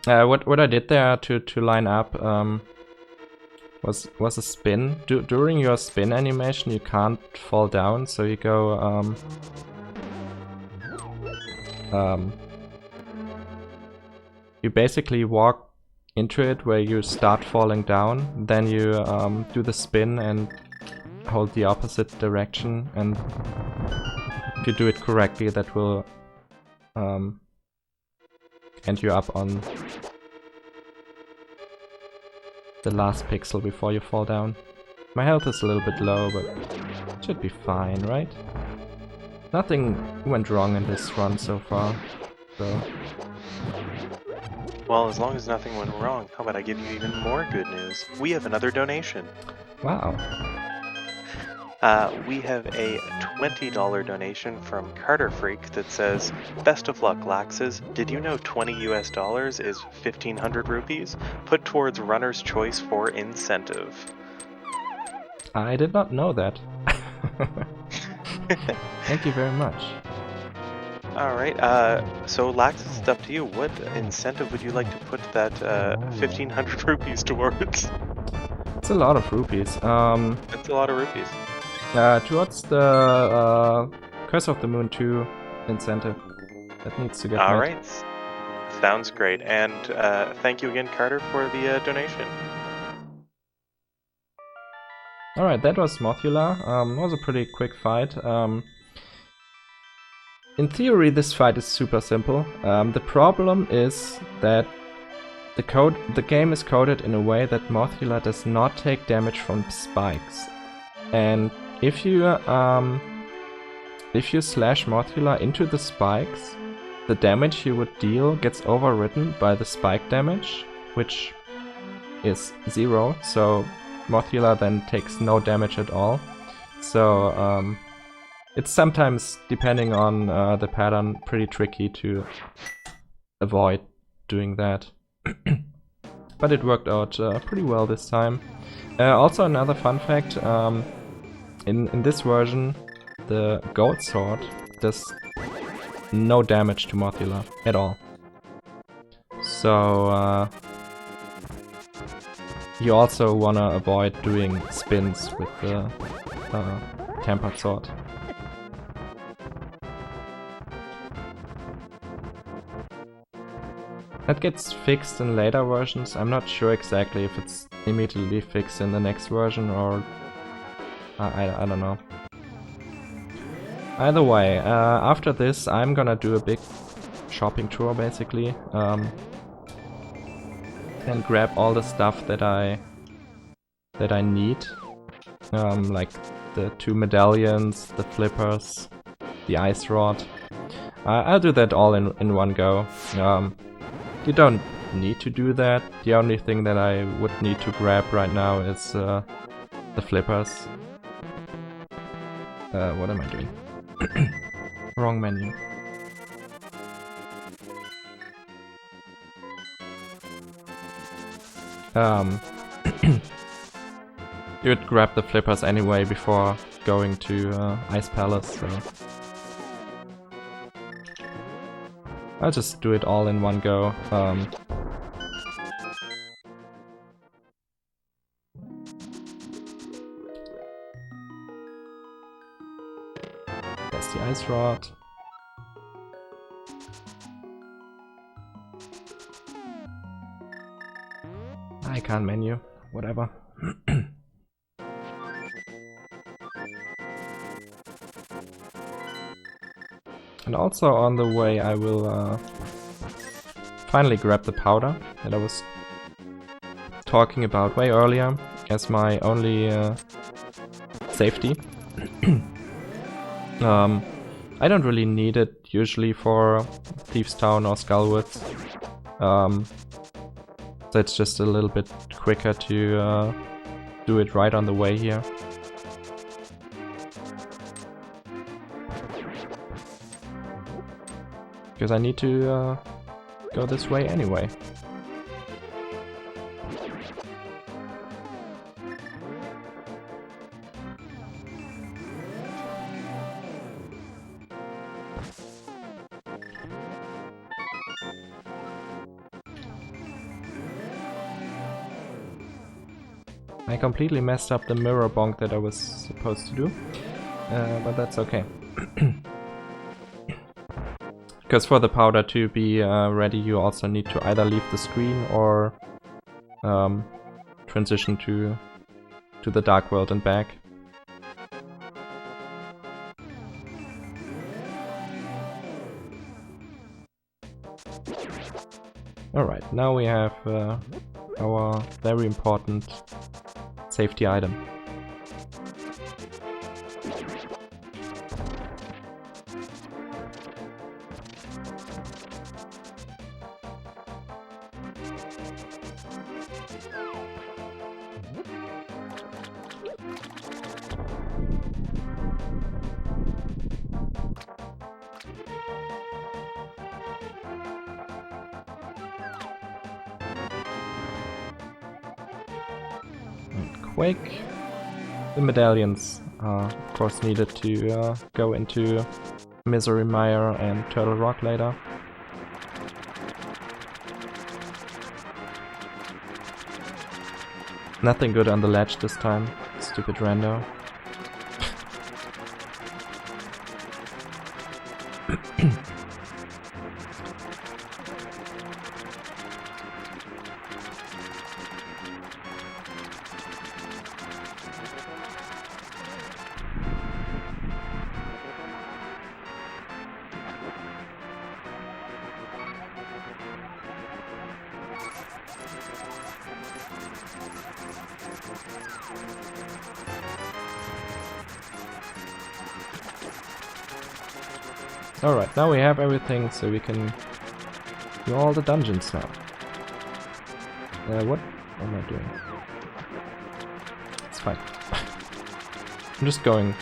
What I did there to line up was a spin. During your spin animation, you can't fall down, so you go you basically walk into it where you start falling down, then you do the spin and hold the opposite direction, and if you do it correctly, that will end you up on the last pixel before you fall down. My health is a little bit low, but it should be fine, right? Nothing went wrong in this run so far, so... Well, as long as nothing went wrong, how about I give you even more good news? We have another donation! Wow. We have a $20 donation from Carter Freak that says, "Best of luck, Laxxus. Did you know 20 US dollars is 1,500 rupees? Put towards runner's choice for incentive." I did not know that. Thank you very much. All right. So Laxxus, it's up to you. What incentive would you like to put that 1,500 rupees towards? It's a lot of rupees. That's a lot of rupees. Towards the Curse of the Moon 2 incentive. That needs to get All made. right. Sounds great. And thank you again, Carter, for the donation. Alright, that was Mothula. It was a pretty quick fight. In theory, this fight is super simple. The problem is that the game is coded in a way that Mothula does not take damage from spikes. And if you slash Mothula into the spikes, the damage you would deal gets overridden by the spike damage, which is 0, so Mothula then takes no damage at all. So it's sometimes, depending on the pattern, pretty tricky to avoid doing that. But it worked out pretty well this time. Also another fun fact, in this version the gold sword does no damage to Mothula at all. So you also wanna avoid doing spins with the tempered sword. That gets fixed in later versions. I'm not sure exactly if it's immediately fixed in the next version or I don't know. Either way, after this I'm gonna do a big shopping tour basically, and grab all the stuff that I need, like the 2 medallions, the flippers, the ice rod. I'll do that all in one go. You don't need to do that. The only thing that I would need to grab right now is the flippers. What am I doing? Wrong menu. You would grab the flippers anyway before going to Ice Palace, so I'll just do it all in one go. That's the ice rod. I can't menu, whatever. And also on the way I will finally grab the powder that I was talking about way earlier as my only safety. I don't really need it usually for Thieves Town or Skullwoods. So it's just a little bit quicker to do it right on the way here. Because I need to go this way anyway. I completely messed up the mirror bonk that I was supposed to do, but that's okay. Because for the powder to be ready, you also need to either leave the screen or transition to the Dark World and back. Alright, now we have our very important safety item. Quake. The medallions are of course needed to go into Misery Mire and Turtle Rock later. Nothing good on the ledge this time. Stupid rando. Alright, now we have everything, so we can do all the dungeons now. What am I doing? It's fine. I'm just going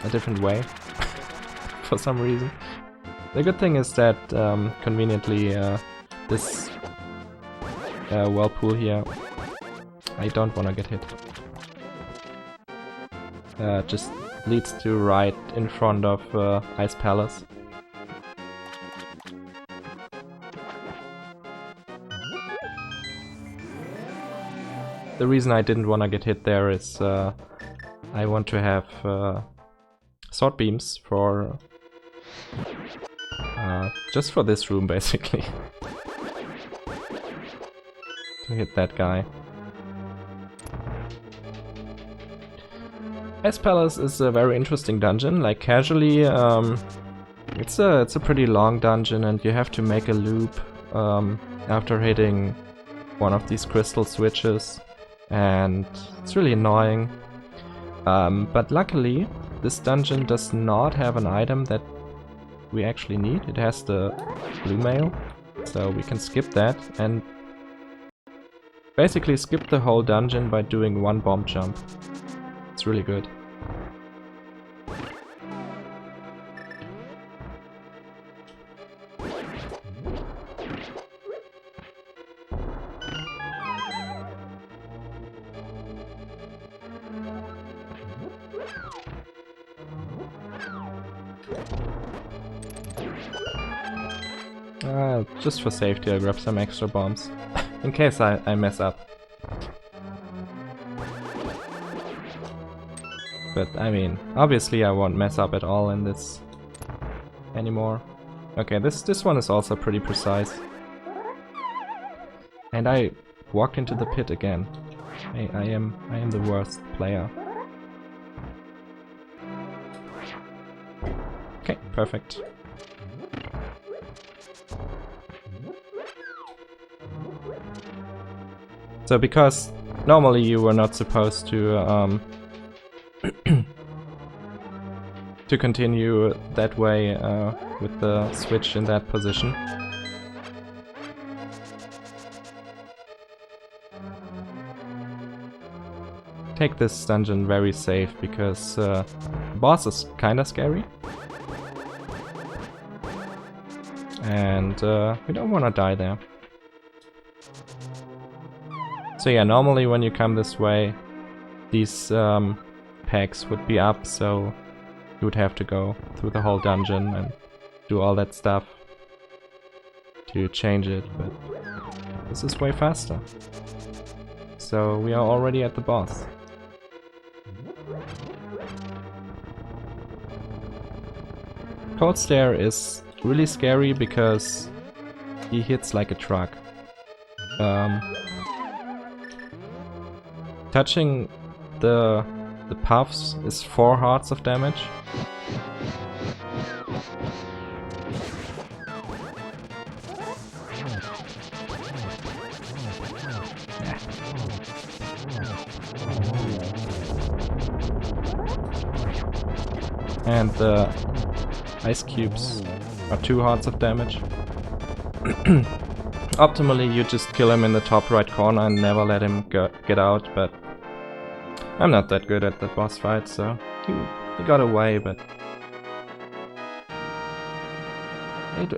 a different way for some reason. The good thing is that conveniently this whirlpool here, I don't want to get hit. Just leads to right in front of Ice Palace. The reason I didn't want to get hit there is I want to have sword beams for just for this room basically. To hit that guy. Ice Palace is a very interesting dungeon. Like casually, it's a pretty long dungeon, and you have to make a loop after hitting one of these crystal switches, and it's really annoying. But luckily, this dungeon does not have an item that we actually need. It has the blue mail, so we can skip that and basically skip the whole dungeon by doing one bomb jump. It's really good. Just for safety, I'll grab some extra bombs in case I mess up. But I mean, obviously I won't mess up at all in this anymore. Okay, this one is also pretty precise. And I walked into the pit again. I am the worst player. Okay, perfect. So because normally you were not supposed to to continue that way with the switch in that position. Take this dungeon very safe because the boss is kinda scary. And we don't wanna die there. So yeah, normally when you come this way, these pegs would be up, so you would have to go through the whole dungeon and do all that stuff to change it, but this is way faster. So we are already at the boss. Cold Stare is really scary because he hits like a truck. Touching the puffs is 4 hearts of damage. And the ice cubes are 2 hearts of damage. Optimally, you just kill him in the top right corner and never let him get out, but I'm not that good at the boss fight, so he got away, but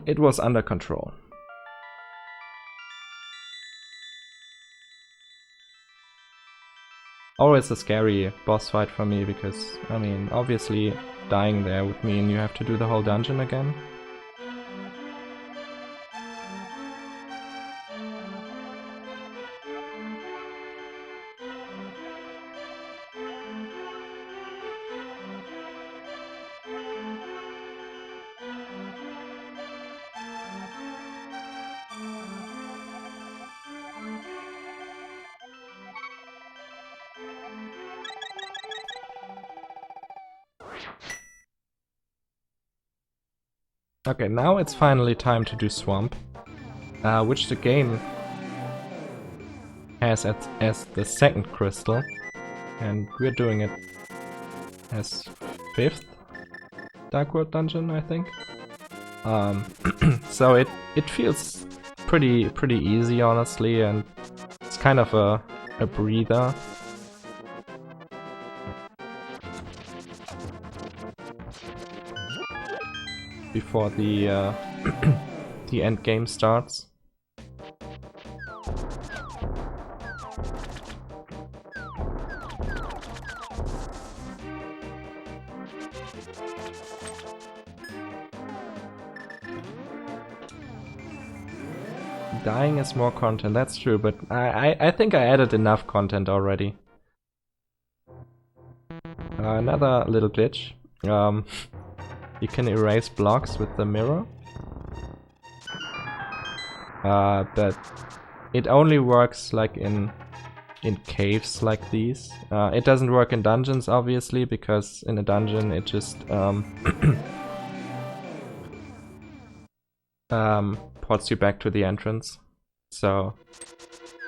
it was under control. always a scary boss fight for me because, I mean, obviously dying there would mean you have to do the whole dungeon again. Okay, now it's finally time to do Swamp, which the game has as the second crystal, and we're doing it as 5th Dark World dungeon, I think. So it feels pretty easy, honestly, and it's kind of a breather. Before the the end game starts. Dying is more content, that's true, but I think I added enough content already. Another little glitch. You can erase blocks with the mirror. But it only works like in caves like these. It doesn't work in dungeons, obviously, because in a dungeon it just ports you back to the entrance. So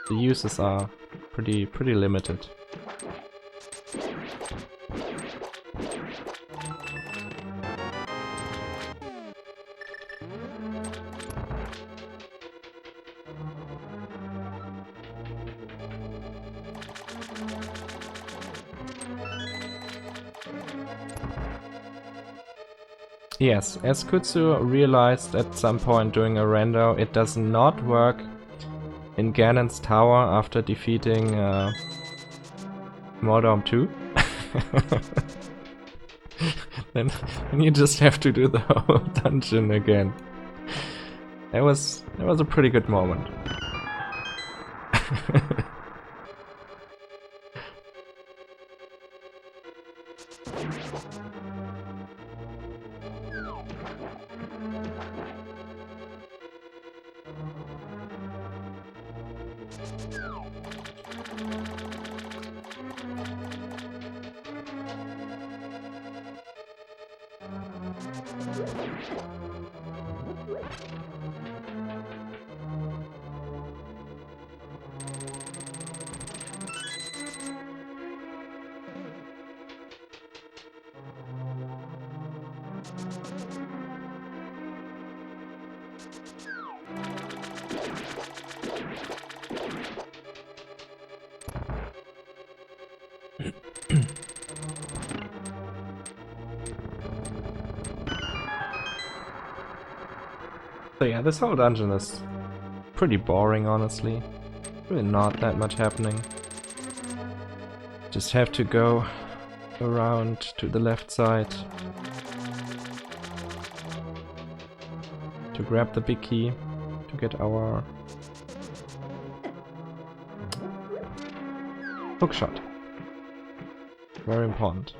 the uses are pretty limited. Yes, as Kutsu realized at some point during a render, it does not work in Ganon's tower after defeating Mordor 2. then you just have to do the whole dungeon again. That was a pretty good moment. So yeah, this whole dungeon is pretty boring, honestly. Really not that much happening. Just have to go around to the left side to grab the big key to get our hookshot. Very important.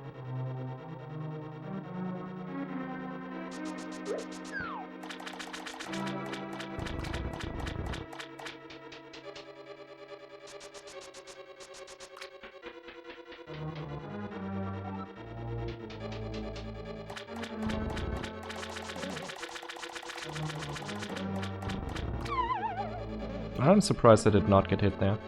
I'm surprised I did not get hit there.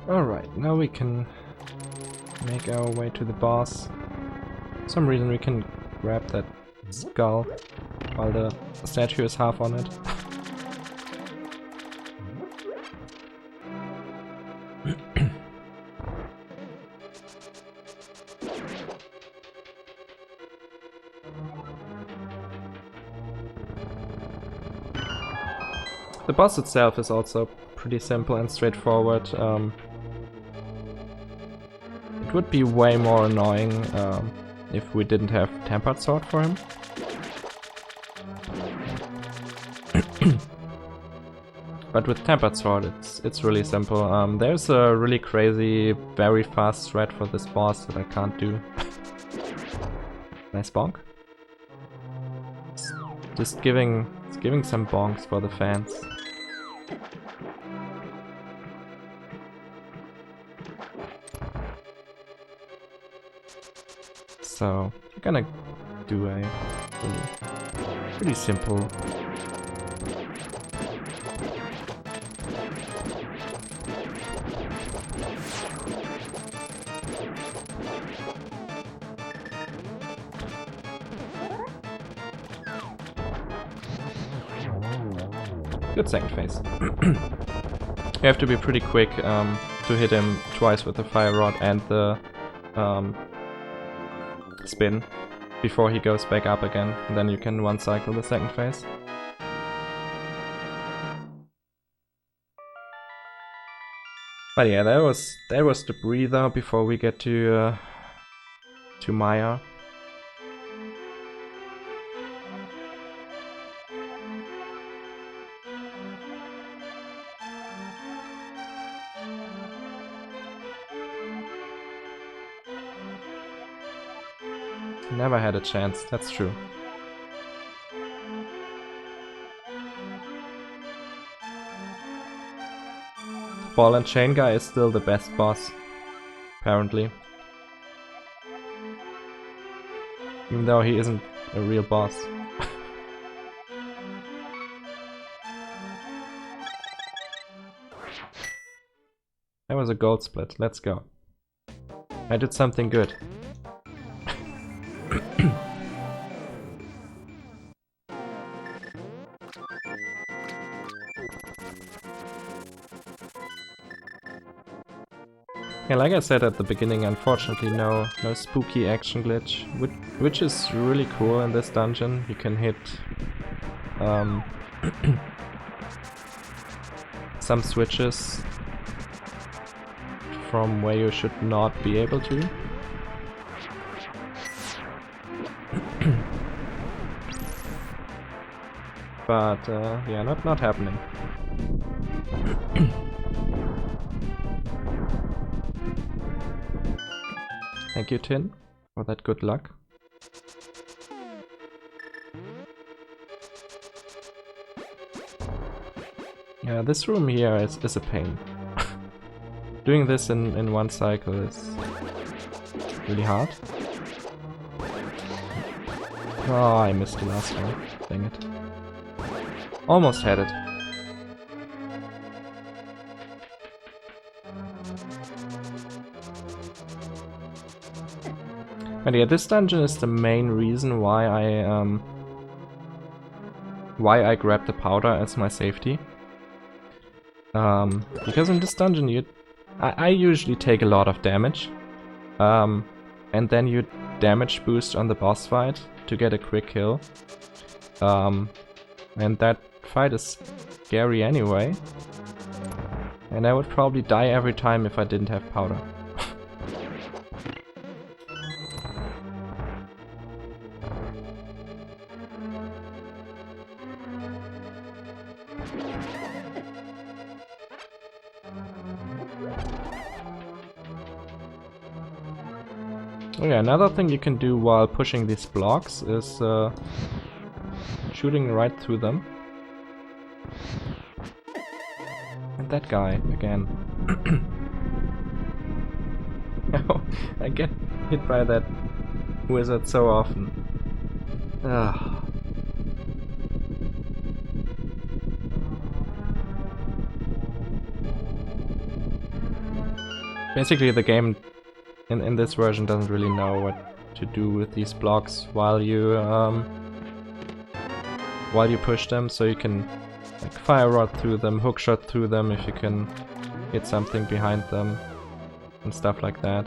Alright, now we can make our way to the boss. For some reason we can grab that skull while the statue is half on it. The boss itself is also pretty simple and straightforward. It would be way more annoying if we didn't have Tempered Sword for him. But with Tempered Sword it's really simple. There's a really crazy, very fast thread for this boss that I can't do. Nice bonk. Just giving some bonks for the fans. So we're gonna do a pretty simple good second phase. You have to be pretty quick to hit him twice with the fire rod and the spin before he goes back up again, and then you can one cycle the second phase. But yeah, that was the breather before we get to Maya. Never had a chance, that's true. Ball and chain guy is still the best boss, apparently. Even though he isn't a real boss. That was a gold split, let's go. I did something good. Yeah, like I said at the beginning, unfortunately no spooky action glitch, which is really cool in this dungeon. You can hit some switches from where you should not be able to. But yeah, not happening. Thank you, Tin, for that good luck. Yeah, this room here is a pain. Doing this in one cycle is really hard. Oh, I missed the last one. Dang it. Almost had it. And yeah, this dungeon is the main reason why I grabbed the powder as my safety. Because in this dungeon I usually take a lot of damage, and then you damage boost on the boss fight to get a quick kill, and that fight is scary anyway, and I would probably die every time if I didn't have powder. Oh yeah, another thing you can do while pushing these blocks is shooting right through them. And that guy again. I get hit by that wizard so often. Ugh. Basically the game in this version doesn't really know what to do with these blocks while you push them, so you can like fire rod through them, hook shot through them if you can hit something behind them and stuff like that.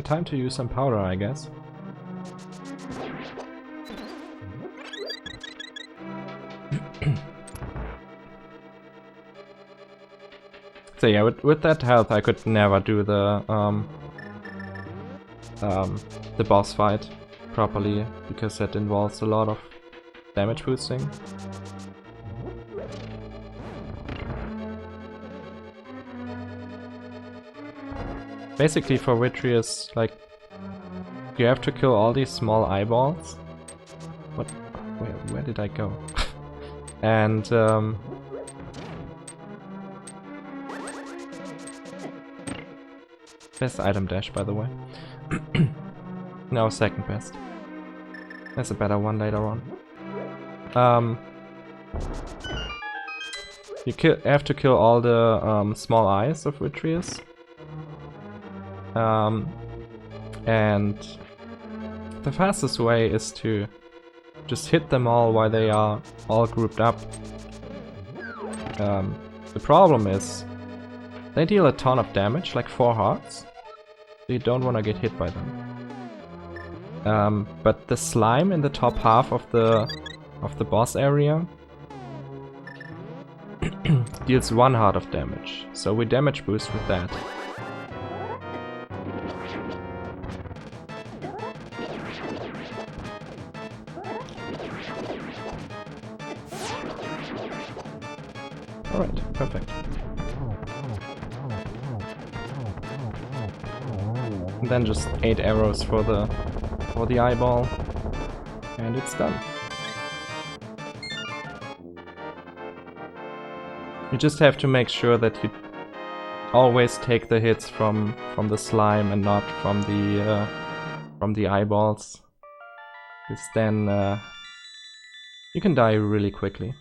Time to use some powder, I guess. So yeah, with that health I could never do the boss fight properly, because that involves a lot of damage boosting. Basically for Vitreous, like, you have to kill all these small eyeballs. What? Where did I go? And best item dash, by the way. No, second best. That's a better one later on. You have to kill all the small eyes of Vitreous. And the fastest way is to just hit them all while they are all grouped up. The problem is they deal a ton of damage, like 4 hearts, so you don't want to get hit by them. But the slime in the top half of the boss area deals 1 heart of damage, so we damage boost with that. Alright, perfect. And then just 8 arrows for the eyeball, and it's done. You just have to make sure that you always take the hits from the slime and not from the eyeballs, because then you can die really quickly.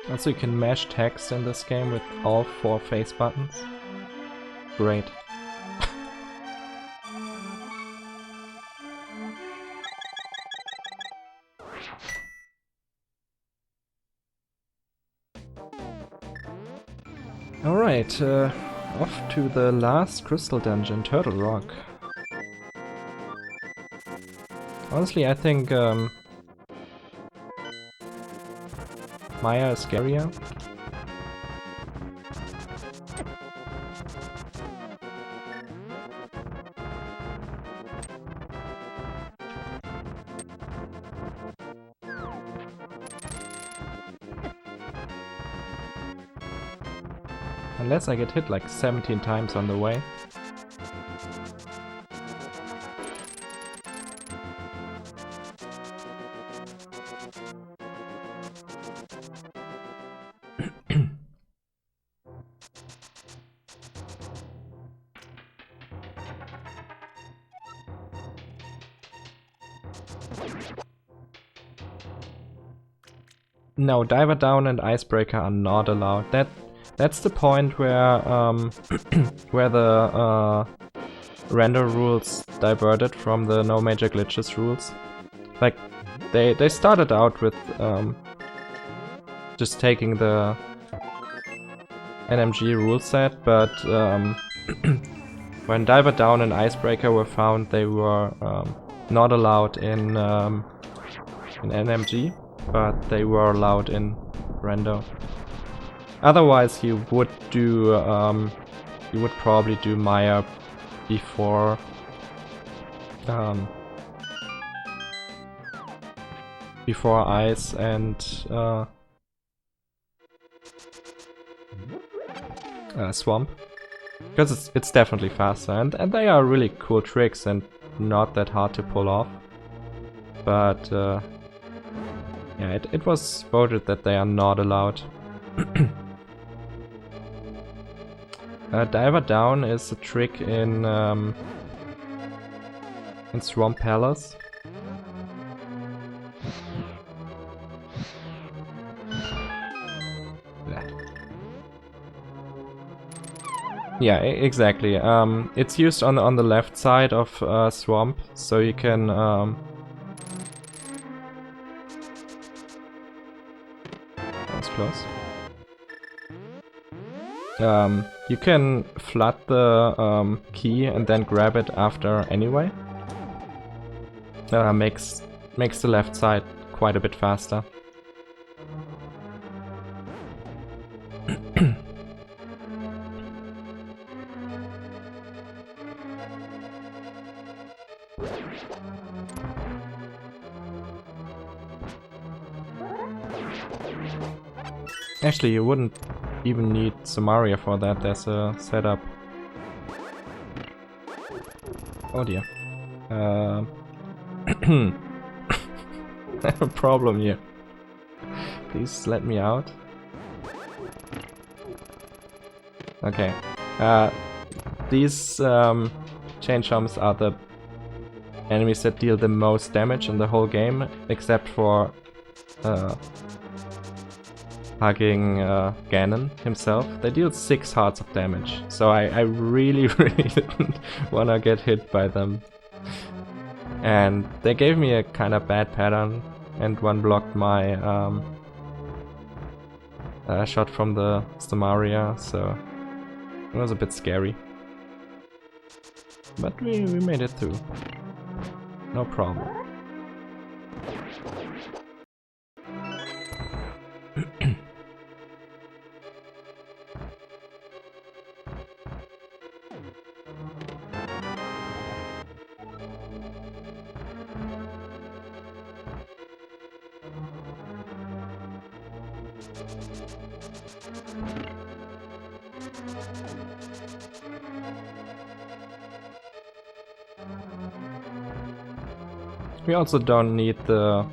Also, you can mash text in this game with all 4 face buttons. Great. Alright, off to the last crystal dungeon, Turtle Rock. Honestly, I think Maya is scarier. Unless I get hit like 17 times on the way. No, Diver Down and Icebreaker are not allowed. That's the point where where the render rules diverted from the no major glitches rules. Like, they started out with just taking the NMG rule set, but when Diver Down and Icebreaker were found, they were not allowed in NMG, but they were allowed in render. Otherwise, you would probably do Maya before before Ice and Swamp, because it's definitely faster, and they are really cool tricks and not that hard to pull off. But yeah, it was voted that they are not allowed. Diver Down is a trick in Swamp Palace. Yeah, exactly. It's used on the left side of Swamp, so you can that was close. You can flood the key and then grab it after anyway. Makes the left side quite a bit faster. Actually, you wouldn't even need Samaria for that. There's a setup. Oh dear. I have a problem here. Please let me out. Okay. These chain chomps are the enemies that deal the most damage in the whole game, except for hugging Ganon himself. They deal 6 hearts of damage, so I really didn't wanna get hit by them. And they gave me a kinda bad pattern, and one blocked my shot from the Samaria, so it was a bit scary. But we made it through. No problem. We also don't need the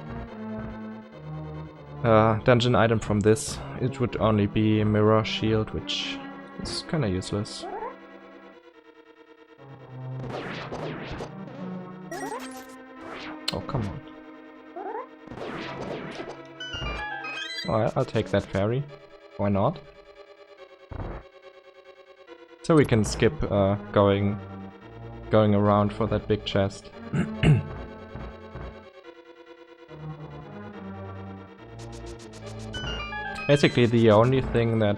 dungeon item from this. It would only be a mirror shield, which is kinda useless. Oh, come on. Oh, I'll take that fairy. Why not? So we can skip going around for that big chest. Basically the only thing that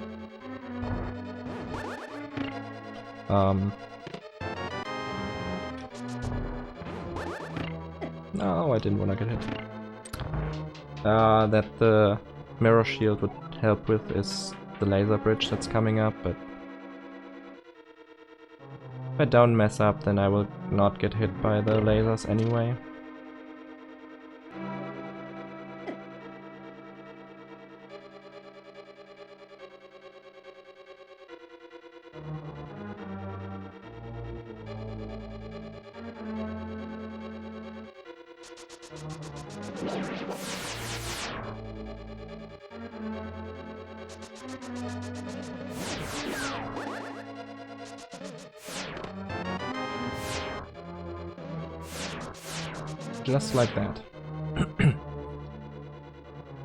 no, I didn't want to get hit. That the mirror shield would help with is the laser bridge that's coming up, but if I don't mess up, then I will not get hit by the lasers anyway. Just like that.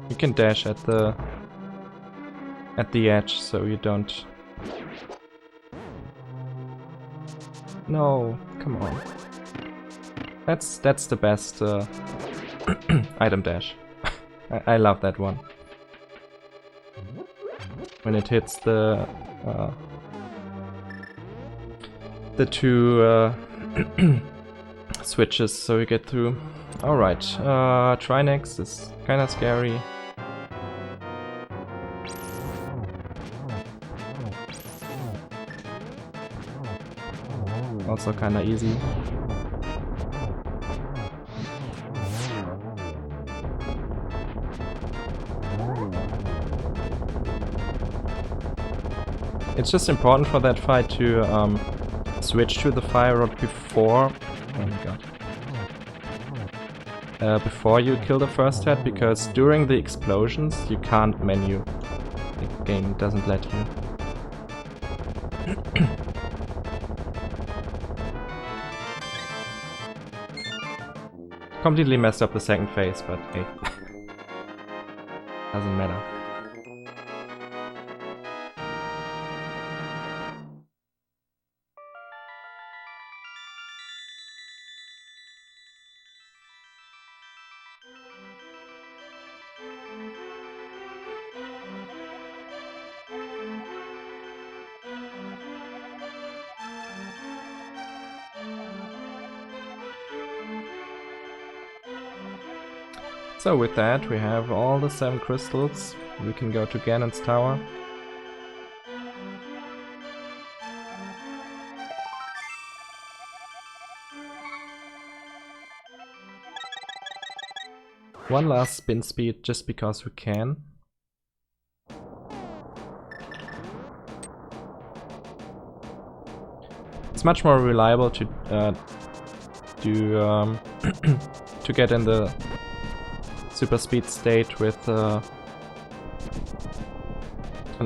You can dash at the edge, so you don't No, come on. That's the best item dash. I love that one. When it hits the two switches, so you get through. Alright, Trinex is kinda scary. Also kinda easy. It's just important for that fight to switch to the fire rod before. Oh my god. Before you kill the first head, because during the explosions you can't menu. The game doesn't let you. Completely messed up the second phase, but hey. Doesn't matter. So with that, we have all the 7 crystals. We can go to Ganon's tower. One last spin speed just because we can. It's much more reliable to to get in the super speed state with an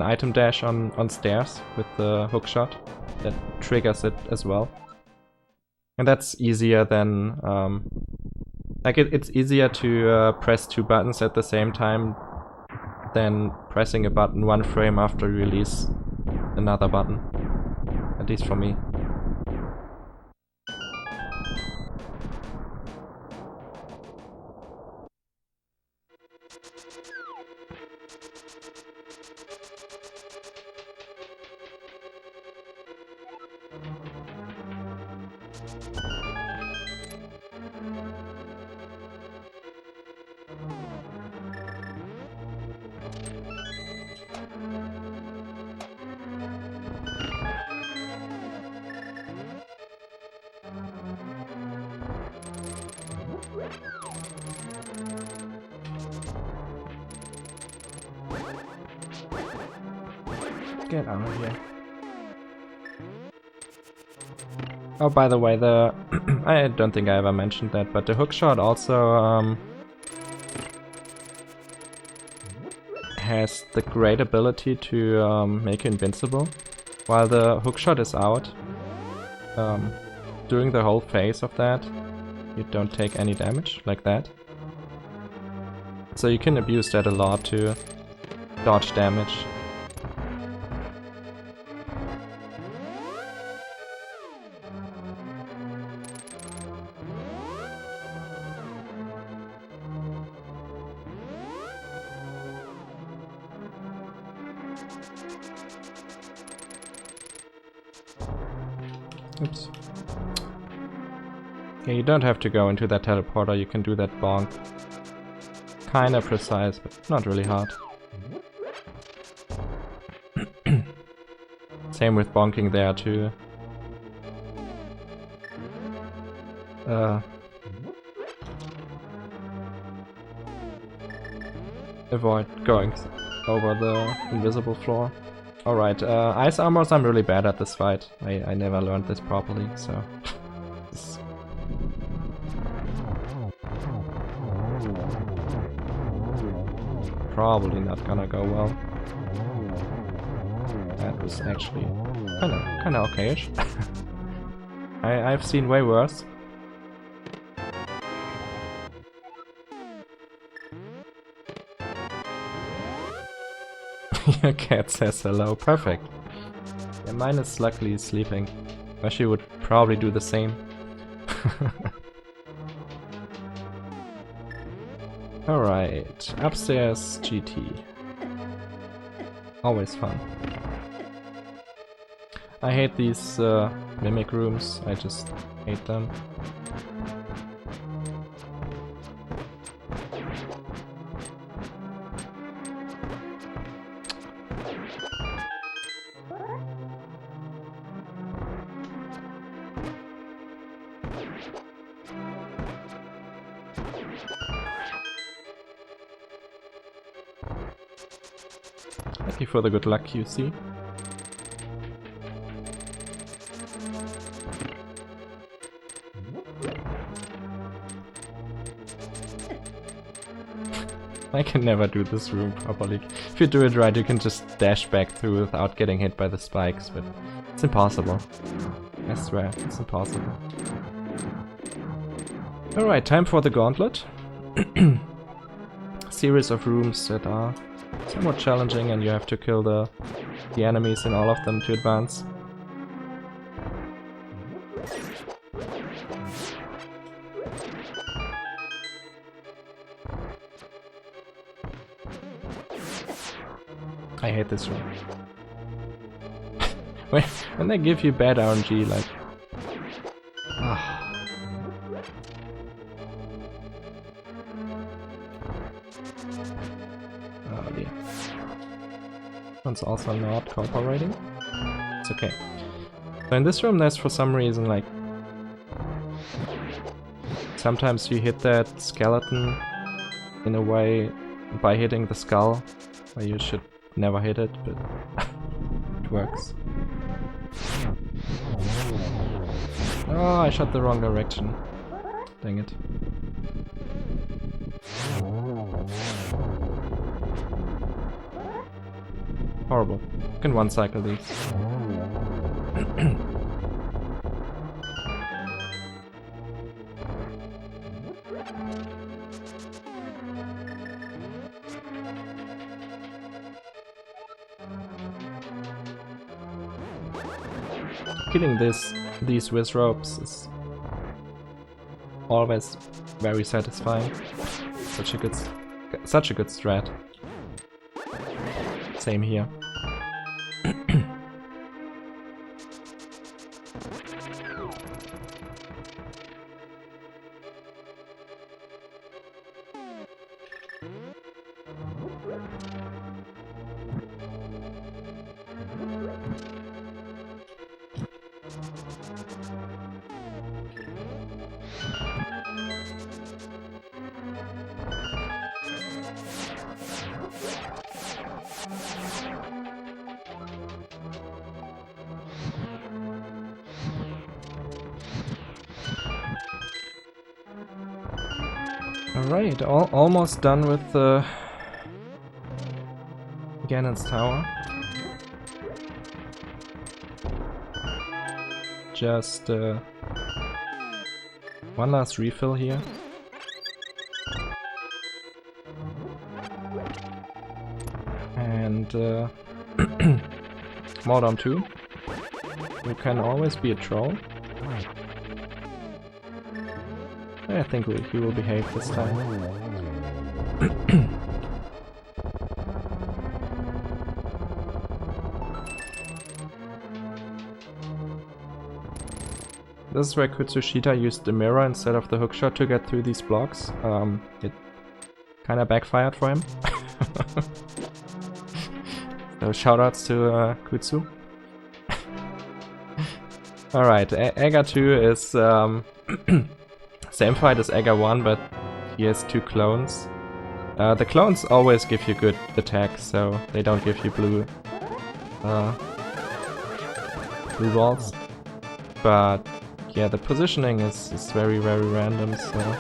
item dash on stairs with the hook shot that triggers it as well. And that's easier than like it's easier to press 2 buttons at the same time than pressing a button 1 frame after you release another button, at least for me. Get out of here. Oh, by the way, the I don't think I ever mentioned that, but the hookshot also has the great ability to make you invincible. While the hookshot is out, during the whole phase of that, you don't take any damage, like that. So you can abuse that a lot to dodge damage. Oops. Yeah, you don't have to go into that teleporter, you can do that bonk. Kinda precise, but not really hard. Same with bonking there too. Avoid going over the invisible floor. Alright, ice armors, I'm really bad at this fight. I never learned this properly, so... Probably not gonna go well. That was actually kinda okay-ish. I've seen way worse. Your cat says hello. Perfect. Yeah, mine is luckily sleeping. She would probably do the same. Alright, upstairs GT. Always fun. I hate these mimic rooms, I just hate them. Thank you for the good luck, QC. I can never do this room properly. If you do it right, you can just dash back through without getting hit by the spikes, but it's impossible. I swear, it's impossible. Alright, time for the gauntlet. Series of rooms that are somewhat challenging, and you have to kill the enemies in all of them to advance. I hate this room. When they give you bad RNG, like... Oh dear. One's also not cooperating. It's okay. So in this room there's for some reason like... Sometimes you hit that skeleton in a way by hitting the skull, where you should never hit it, but it works. Oh, I shot the wrong direction. Dang it. Horrible. You can one cycle these. Killing these whiz ropes is always very satisfying. Such a good strat. Same here. Alright, almost done with Ganon's tower. Just one last refill here. And Mordom 2, who can always be a troll. I think he will behave this time. This is where Kutsushita used the mirror instead of the hookshot to get through these blocks. It kinda backfired for him. So shoutouts to Kutsu. Alright, Aga 2 is same fight as Aga 1, but he has two clones. The clones always give you good attacks, so they don't give you blue balls. But yeah, the positioning is very random, so...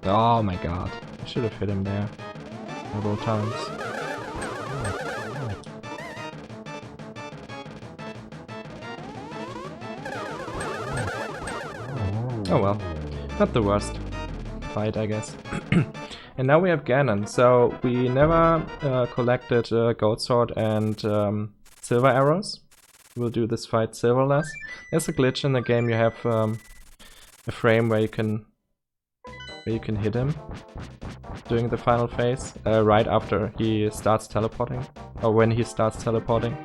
Oh my god, I should have hit him there several times. Oh well, not the worst fight, I guess. And now we have Ganon, so we never collected Gold Sword and Silver Arrows. we'll do this fight silverless. There's a glitch in the game. You have a frame where you can hit him during the final phase, right after he starts teleporting, or when he starts teleporting.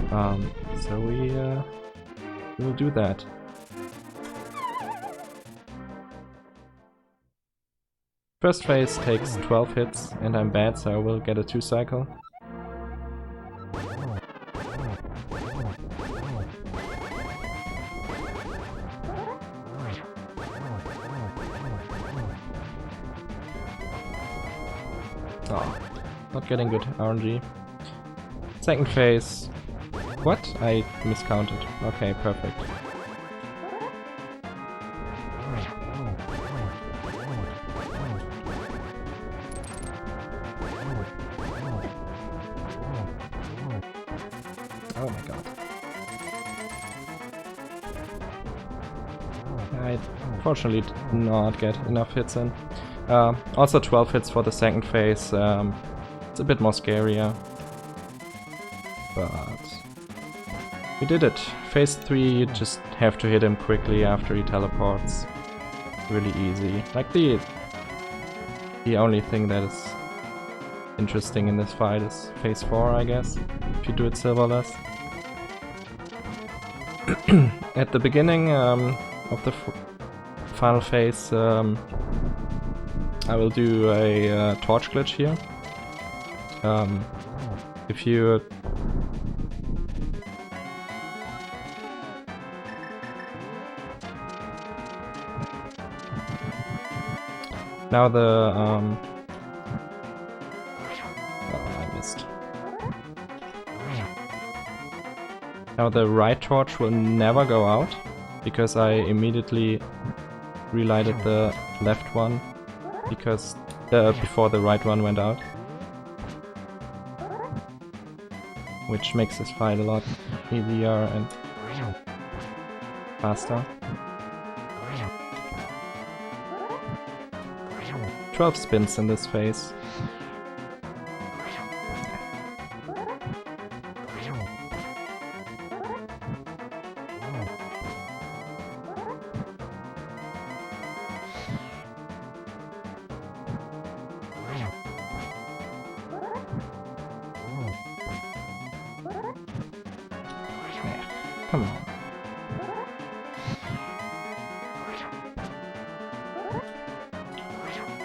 So we will do that. First phase takes 12 hits, and I'm bad, so I will get a 2 cycle. Oh, not getting good RNG. Second phase. What? I miscounted. Okay, perfect. Oh my god. I fortunately did not get enough hits in. Also 12 hits for the second phase. It's a bit more scarier. But we did it. Phase 3, you just have to hit him quickly after he teleports. Really easy. Like the only thing that is interesting in this fight is phase 4, I guess, if you do it silverless. At the beginning of the final phase, I will do a torch glitch here. If you now the oh, I missed. Now the right torch will never go out because I immediately relighted the left one because before the right one went out, which makes this fight a lot easier and faster. 12 spins in this phase. Come on.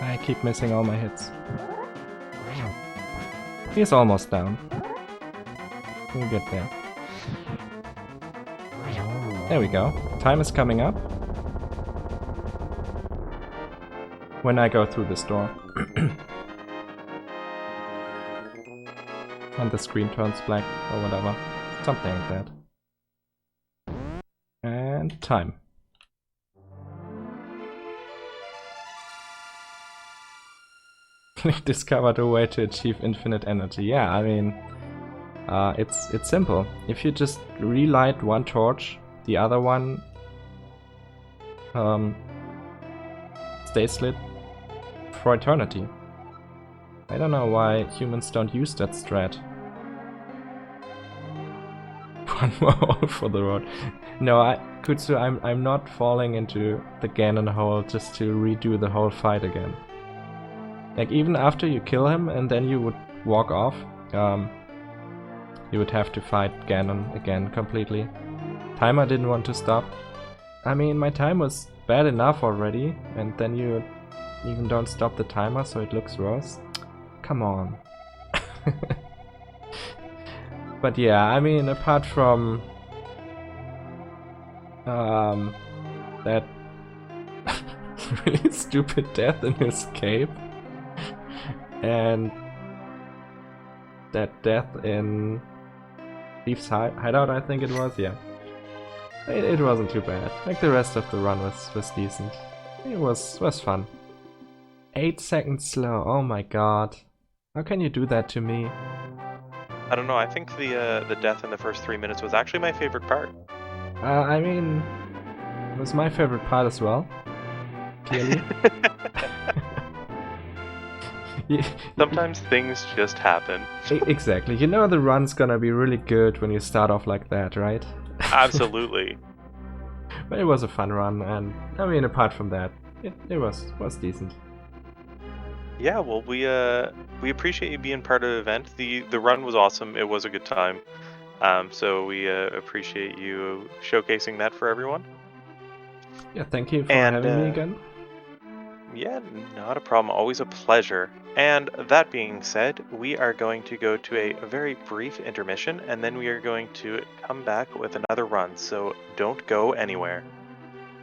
I keep missing all my hits. He's almost down. We'll get there. There we go. Time is coming up. When I go through this door. And the screen turns black or whatever. Something like that. And time. Discovered a way to achieve infinite energy. Yeah, I mean, it's simple. If you just relight one torch, the other one stays lit for eternity. I don't know why humans don't use that strat. One more hole for the road. No, Kutsu, I'm not falling into the Ganon hole just to redo the whole fight again. Like, even after you kill him and then you would walk off, you would have to fight Ganon again completely. Timer didn't want to stop. I mean, my time was bad enough already, and then you even don't stop the timer so it looks worse. Come on. But yeah, I mean, apart from that really stupid death in his cape, and that death in Thief's hideout, I think it was, yeah. It wasn't too bad. Like, the rest of the run was decent. It was fun. 8 seconds slow, oh my god. How can you do that to me? I don't know, I think the death in the first 3 minutes was actually my favorite part. I mean, it was my favorite part as well. Clearly. Sometimes things just happen. Exactly. You know the run's gonna be really good when you start off like that, right? Absolutely. But it was a fun run, and I mean, apart from that, it was decent. Yeah, well, we appreciate you being part of the event. The run was awesome. It was a good time. So we appreciate you showcasing that for everyone. Yeah, thank you for And having me again. yeah, not a problem. Always a pleasure. And that being said, we are going to go to a very brief intermission, and then we are going to come back with another run. So don't go anywhere.